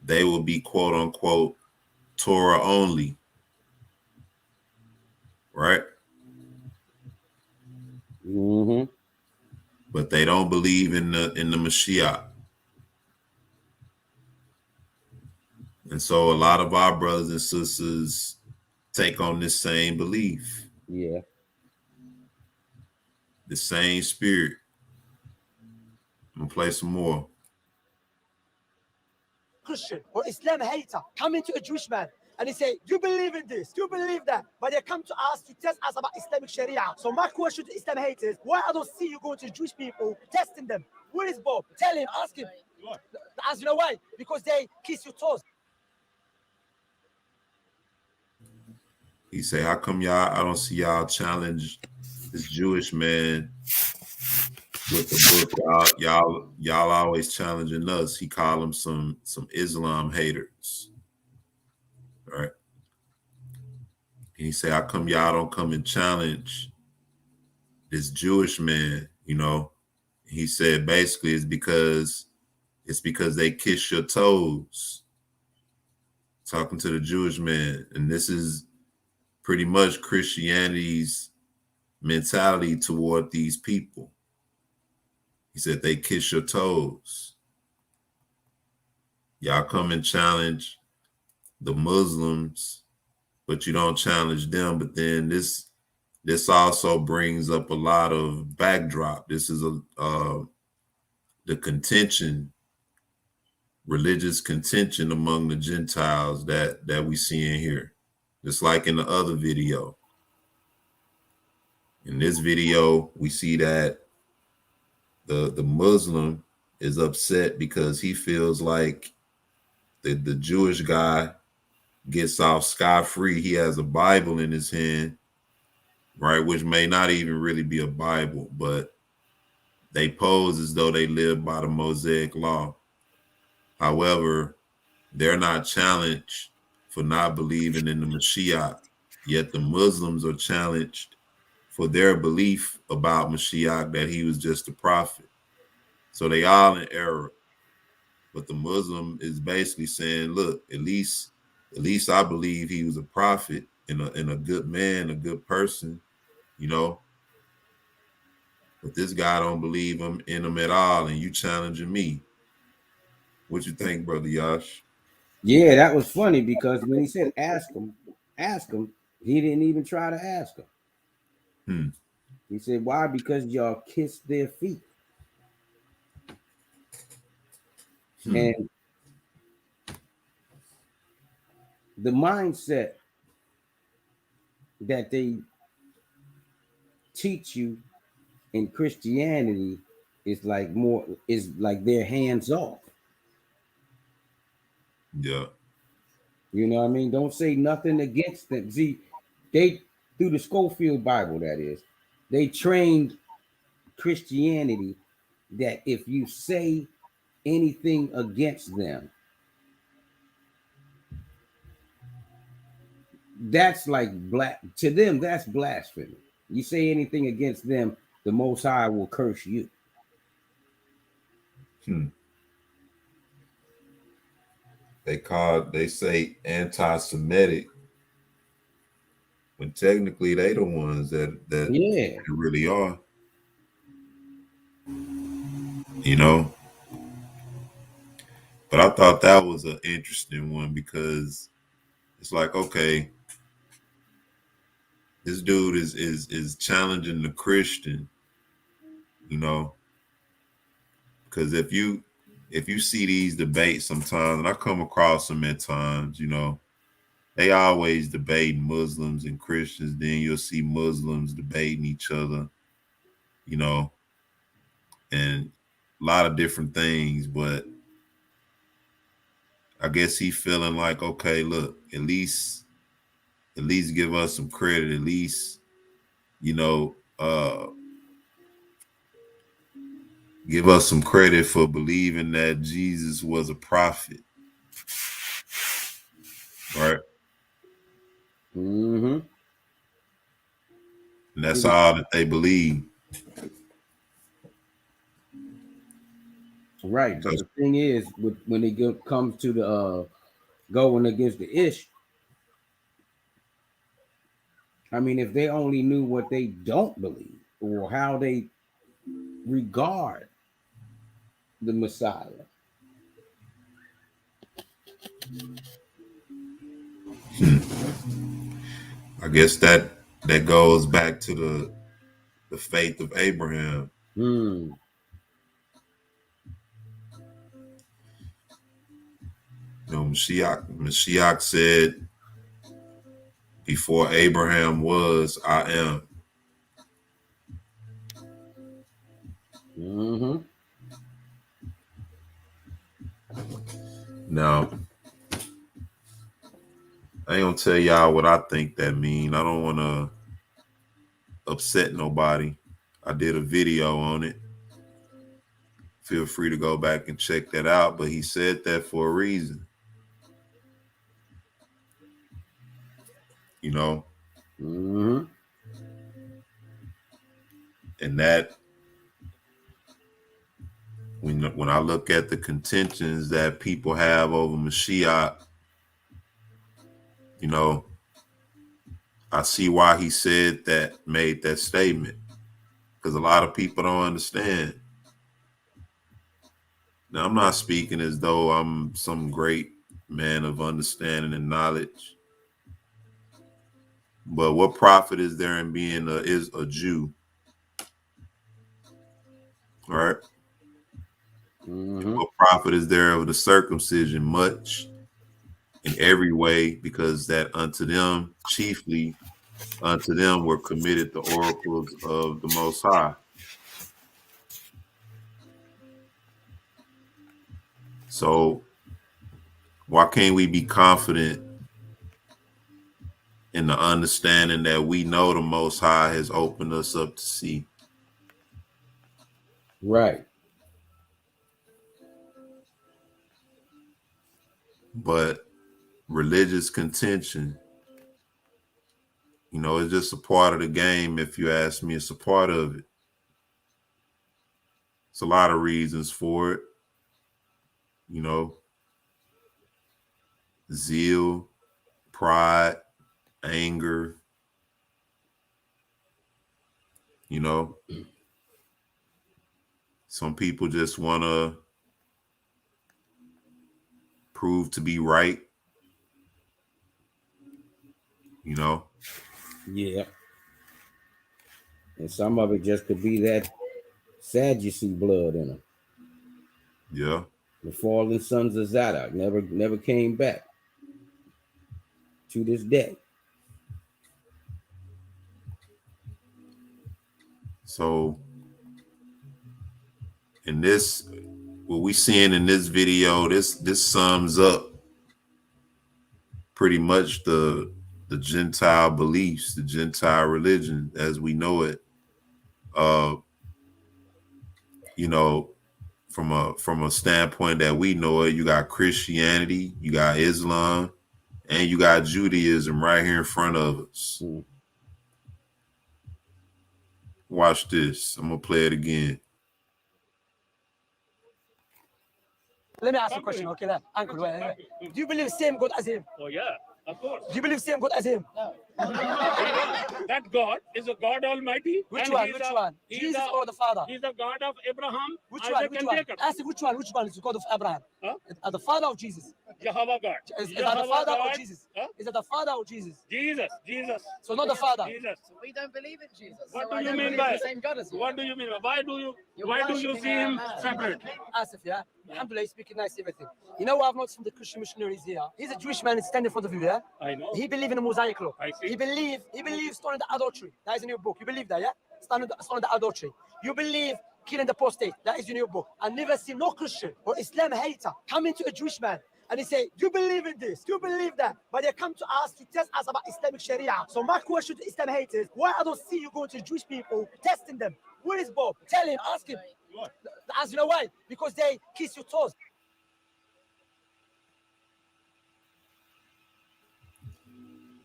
they will be quote unquote Torah only, right? But they don't believe in the Mashiach. And so a lot of our brothers and sisters take on this same belief. Yeah. The same spirit. I'm gonna play some more. Christian or Islam hater coming to a Jewish man and he say, you believe in this, you believe that, but they come to us to test us about Islamic Sharia. So my question to Islam haters, why I don't see you going to Jewish people testing them? Where is Bob? Tell him, ask him. As you know why? Because they kiss your toes. He say, how come y'all, I don't see y'all challenge this Jewish man with the book? Y'all always challenging us. He called them some Islam haters. Right? And he say, how come y'all don't come and challenge this Jewish man? You know, he said basically it's because they kiss your toes. Talking to the Jewish man. And this is pretty much Christianity's mentality toward these people. He said they kiss your toes. Y'all come and challenge the Muslims, but you don't challenge them. But then this also brings up a lot of backdrop. This is the contention, religious contention among the Gentiles that we see in here. Just like in the other video. In this video, we see that the Muslim is upset because he feels like the Jewish guy gets off scot-free. He has a Bible in his hand, right? Which may not even really be a Bible, but they pose as though they live by the Mosaic law. However, they're not challenged for not believing in the Mashiach, yet the Muslims are challenged for their belief about Mashiach, that he was just a prophet. So they all in error. But the Muslim is basically saying, look, at least I believe he was a prophet and a good man, a good person, you know. But this guy don't believe in him at all, and you challenging me. What you think, Brother Yash? Yeah, that was funny because when he said ask him, he didn't even try to ask him. He said, why? Because y'all kiss their feet. And the mindset that they teach you in Christianity is like they're hands off. Yeah. You know what I mean? Don't say nothing against them. See, they, through the Schofield Bible, that is, they trained Christianity that if you say anything against them, that's like to them, that's blasphemy. You say anything against them, the Most High will curse you. They say anti-Semitic when technically they the ones that really are. You know? But I thought that was an interesting one because it's like, okay, this dude is challenging the Christian, you know, because if you see these debates sometimes, and I come across them at times, you know, they always debate Muslims and Christians. Then you'll see Muslims debating each other, you know, and a lot of different things. But I guess he feeling like, okay, look, at least give us some credit. At least, you know, give us some credit for believing that Jesus was a prophet. Right? Mm-hmm. And that's all that they believe. Right. But the thing is, when it comes to the going against the ish, I mean, if they only knew what they don't believe or how they regard the Messiah. I guess that goes back to the faith of Abraham. Hmm. You know, Mashiach said, before Abraham was, I am. Mm-hmm. Now, I ain't gonna tell y'all what I think that mean. I don't want to upset nobody. I did a video on it. Feel free to go back and check that out. But he said that for a reason. You know? Mm-hmm. And that, when I look at the contentions that people have over Mashiach, you know, I see why he said that, made that statement. Because a lot of people don't understand. Now, I'm not speaking as though I'm some great man of understanding and knowledge. But what profit is there in being a Jew? All right. Mm-hmm. What profit is there of the circumcision? Much, in every way, because that unto them, chiefly unto them, were committed the oracles of the Most High. So why can't we be confident in the understanding that we know the Most High has opened us up to see? Right. But religious contention, you know, it's just a part of the game. If you ask me, it's a part of it. It's a lot of reasons for it. You know, zeal, pride, anger. You know, some people just want to prove to be right. You know? Yeah. And some of it just could be that Sadducee blood in them. Yeah. The fallen sons of Zadok never came back to this day. So in this, what we seeing in this video, this sums up pretty much the Gentile beliefs, the Gentile religion as we know it. You know, from a standpoint that we know it, you got Christianity, you got Islam, and you got Judaism right here in front of us. Mm. Watch this. I'm gonna play it again. Let me ask you a question, okay? Uncle, wait. Do you believe same God as him? Oh, yeah, of course. Do you believe same God as him? That God is a God Almighty. Which one? Jesus or the Father? He's the God of Abraham. Which Isaac, one? and Jacob. Ask him which one is the God of Abraham? Huh? The Father of Jesus? Jehovah God. Is that the Father God. or Jesus? Huh? Is that the Father or Jesus? Jesus. So not the Father. Jesus. We don't believe in Jesus. What So do I you don't mean believe by the same God as you? What do you mean? Why do you worshipping see him a man. separate? Asif, yeah? Alhamdulillah, he's speaking nice, everything. You know what I've noticed from the Christian missionaries here? He's a Jewish man standing in front of you, yeah? I know. He believes in a Mosaic law. I see. He believes stoning the adultery. That is in your book. You believe that, yeah? Stoning the adultery. You believe killing the apostate. That is in your book. I never see no Christian or Islam hater coming to a Jewish man and he say, do you believe in this? Do you believe that? But they come to us to test us about Islamic Sharia. So my question to Islam haters, why I don't see you going to Jewish people, testing them? Where is Bob? Tell him, ask him. As you know why? Because they kiss your toes.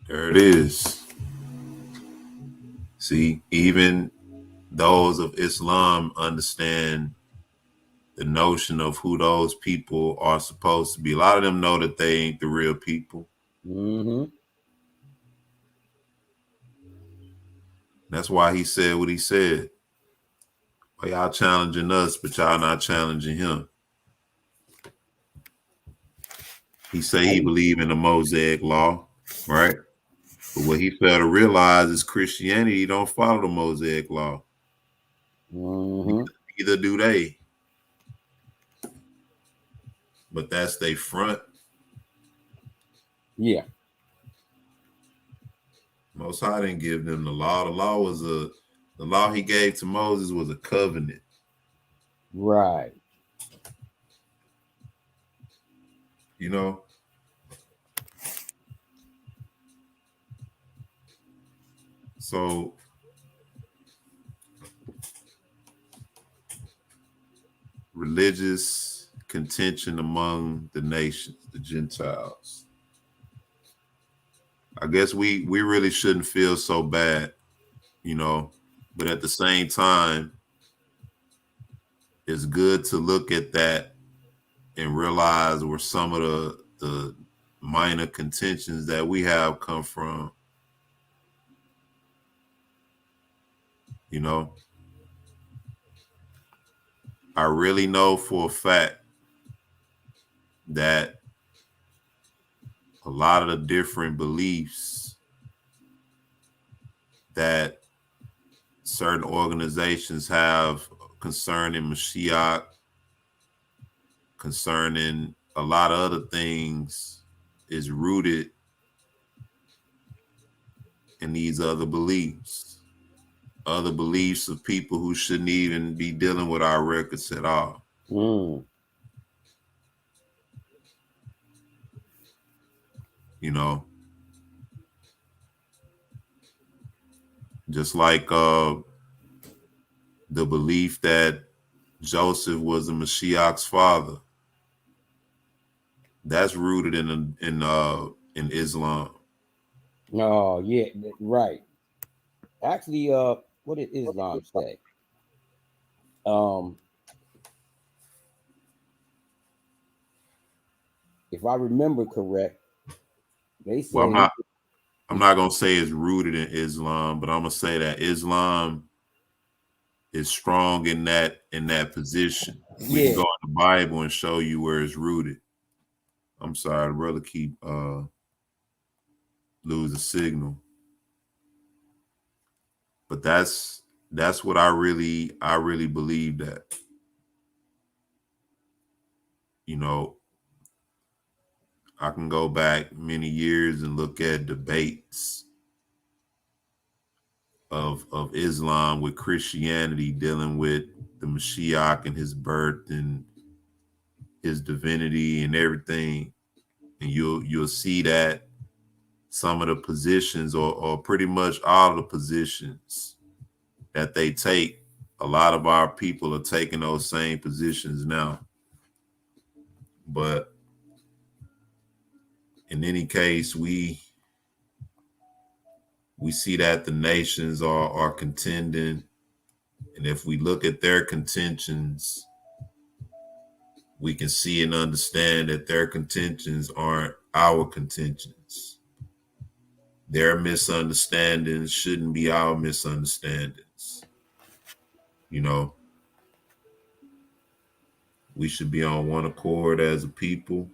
There it is. See, even those of Islam understand the notion of who those people are supposed to be. A lot of them know that they ain't the real people. Mm-hmm. That's why he said what he said. Why y'all challenging us, but y'all not challenging him? He say he believe in the Mosaic law, right? But what he failed to realize is Christianity don't follow the Mosaic law. Neither do they. But that's their front. Yeah. Most High didn't give them the law. The law he gave to Moses was a covenant. Right. You know? So religious contention among the nations, the Gentiles. I guess we really shouldn't feel so bad, you know, but at the same time, it's good to look at that and realize where some of the minor contentions that we have come from. You know, I really know for a fact that a lot of the different beliefs that certain organizations have concerning Mashiach, concerning a lot of other things, is rooted in these other beliefs of people who shouldn't even be dealing with our records at all. You know, just like the belief that Joseph was the Mashiach's father. That's rooted in Islam. Oh, yeah, right. Actually, what did Islam say? If I remember correct, they say, Well, I'm not gonna say it's rooted in Islam, but I'm gonna say that Islam is strong in that position. We can go in the Bible and show you where it's rooted. I'm sorry, the brother keep lose the signal. But that's what I really believe that. You know, I can go back many years and look at debates of Islam with Christianity dealing with the Mashiach and his birth and his divinity and everything. And you'll see that some of the positions or pretty much all of the positions that they take, a lot of our people are taking those same positions now. But in any case, we see that the nations are contending. And if we look at their contentions, we can see and understand that their contentions aren't our contentions. Their misunderstandings shouldn't be our misunderstandings. You know, we should be on one accord as a people.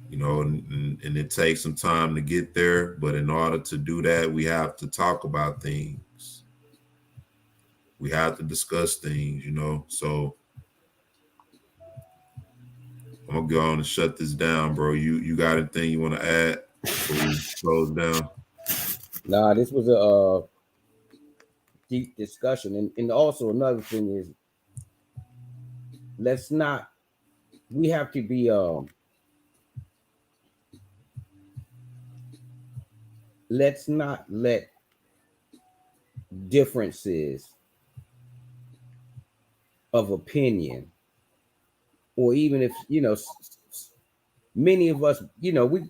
You know, and it takes some time to get there. But in order to do that, we have to talk about things. We have to discuss things, you know. So I'm gonna go on and shut this down, bro. You got anything you want to add before we close down? Nah, this was a deep discussion. And also another thing is, we have to be let's not let differences of opinion, or even if, you know, many of us, you know, we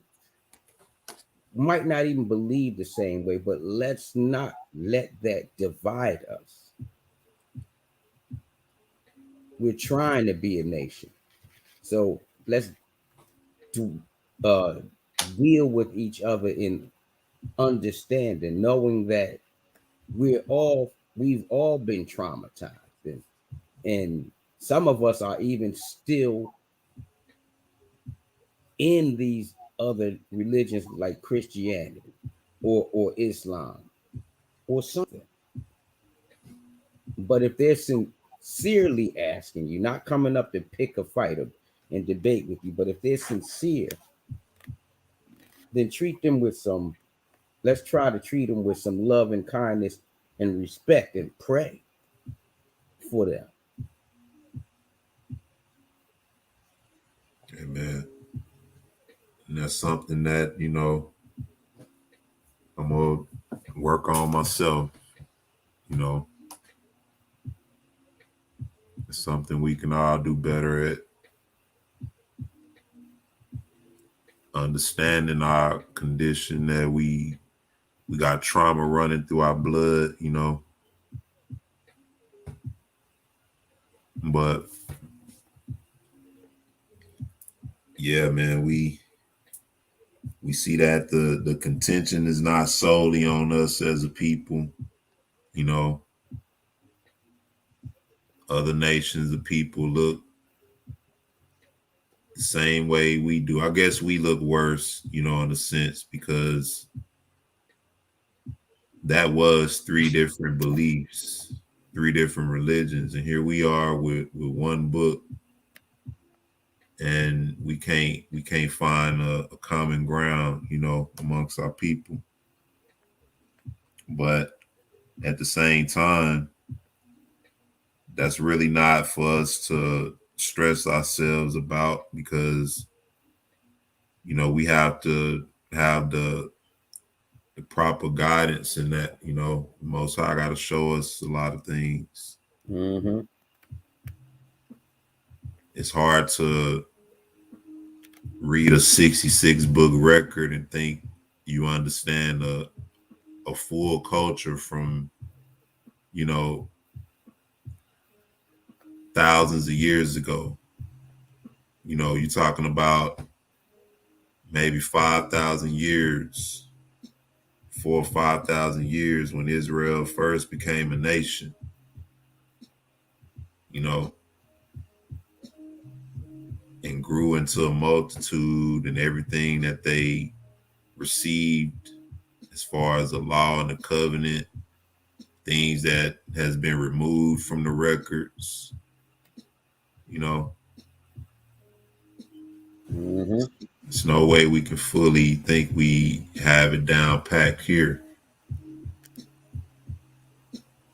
might not even believe the same way, but let's not let that divide us. We're trying to be a nation. So let's deal with each other in understanding, knowing that we've all been traumatized, and some of us are even still in these other religions like Christianity or Islam or something. But if they're sincerely asking you, not coming up to pick a fight and debate with you, but if they're sincere, then treat them with some, let's try to treat them with some love and kindness and respect and pray for them. Amen. And that's something that, you know, I'm going to work on myself, you know. It's something we can all do better at. Understanding our condition, that we got trauma running through our blood, you know. But yeah, man, we see that the contention is not solely on us as a people, you know. Other nations of people look the same way we do. I guess we look worse, you know, in a sense, because that was 3 different beliefs, 3 different religions, and here we are with one book, and we can't find a common ground, you know, amongst our people. But at the same time, that's really not for us to stress ourselves about, because, you know, we have to have the proper guidance in that, you know. The Most High got to show us a lot of things. Mm-hmm. It's hard to read a 66 book record and think you understand a full culture from, you know, thousands of years ago. You know, you're talking about maybe 5,000 years, 4,000 or 5,000 years, when Israel first became a nation, you know, and grew into a multitude, and everything that they received as far as the law and the covenant, things that has been removed from the records, you know. Mm-hmm. There's no way we can fully think we have it down packed here.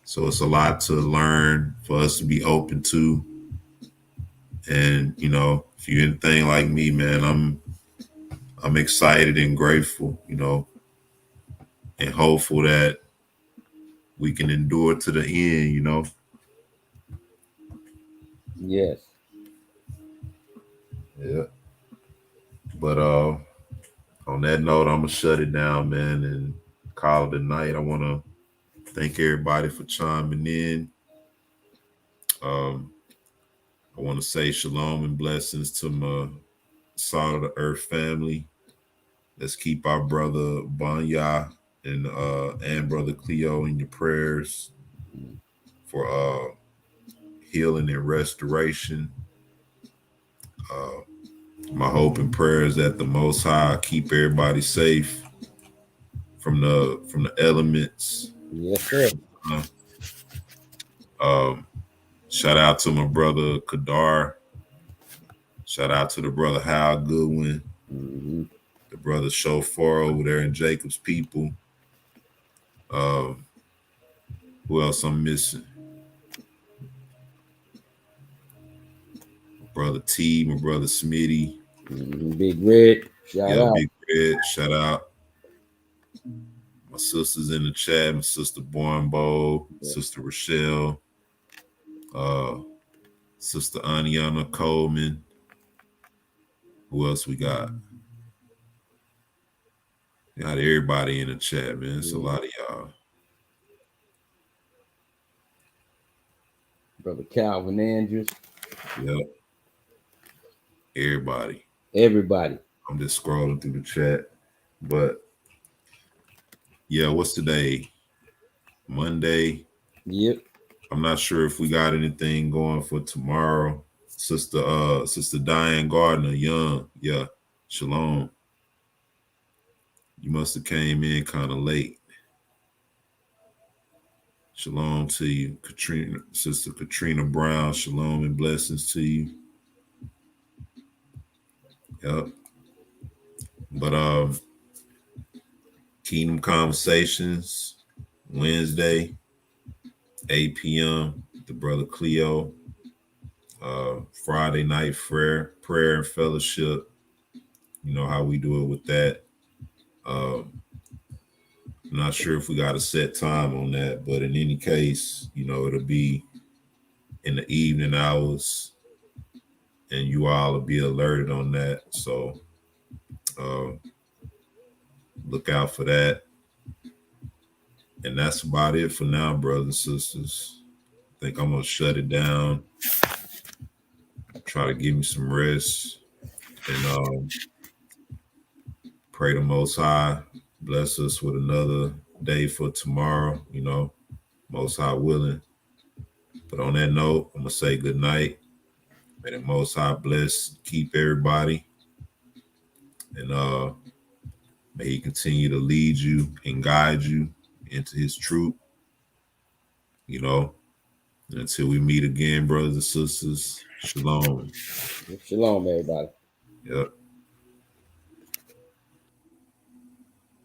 So it's a lot to learn for us to be open to. And, you know, if you're anything like me, man, I'm excited and grateful, you know, and hopeful that we can endure to the end, you know. Yes. Yeah. But on that note, I'm gonna shut it down, man, and call it a night. I want to thank everybody for chiming in. I want to say shalom and blessings to my Salt of the Earth family. Let's keep our brother Banya and brother Cleo in your prayers for healing and restoration. My hope and prayer is that the Most High keep everybody safe from the elements. Yes, sir. Shout out to my brother Kadar. Shout out to the brother Hal Goodwin. Mm-hmm. The brother Shofar over there in Jacob's People. Who else I'm missing? My brother T, my brother Smitty. Mm-hmm. Big Red. Shout out. Big Red. Shout out. My sisters in the chat, my sister Bornbow, Sister Rochelle, Sister Aniana Coleman. Who else we got? Got everybody in the chat, man. It's a lot of y'all. Brother Calvin Andrews. Yep. Everybody. I'm just scrolling through the chat. But yeah, what's today? Monday. Yep. I'm not sure if we got anything going for tomorrow. Sister Diane Gardner, Young. Yeah. Shalom. You must have came in kind of late. Shalom to you, Katrina, Sister Katrina Brown. Shalom and blessings to you. Yep. But Kingdom Conversations, Wednesday, 8 p.m. The brother Cleo. Friday night prayer and fellowship. You know how we do it with that. I'm not sure if we got a set time on that, but in any case, you know, it'll be in the evening hours, and you all will be alerted on that. So look out for that. And that's about it for now, brothers and sisters. I think I'm gonna shut it down. Try to give me some rest, and pray the Most High bless us with another day for tomorrow. You know, Most High willing. But on that note, I'm gonna say good night. May the Most High bless, keep everybody, and may He continue to lead you and guide you into His truth. You know, until we meet again, brothers and sisters. Shalom. Shalom, everybody. Yep.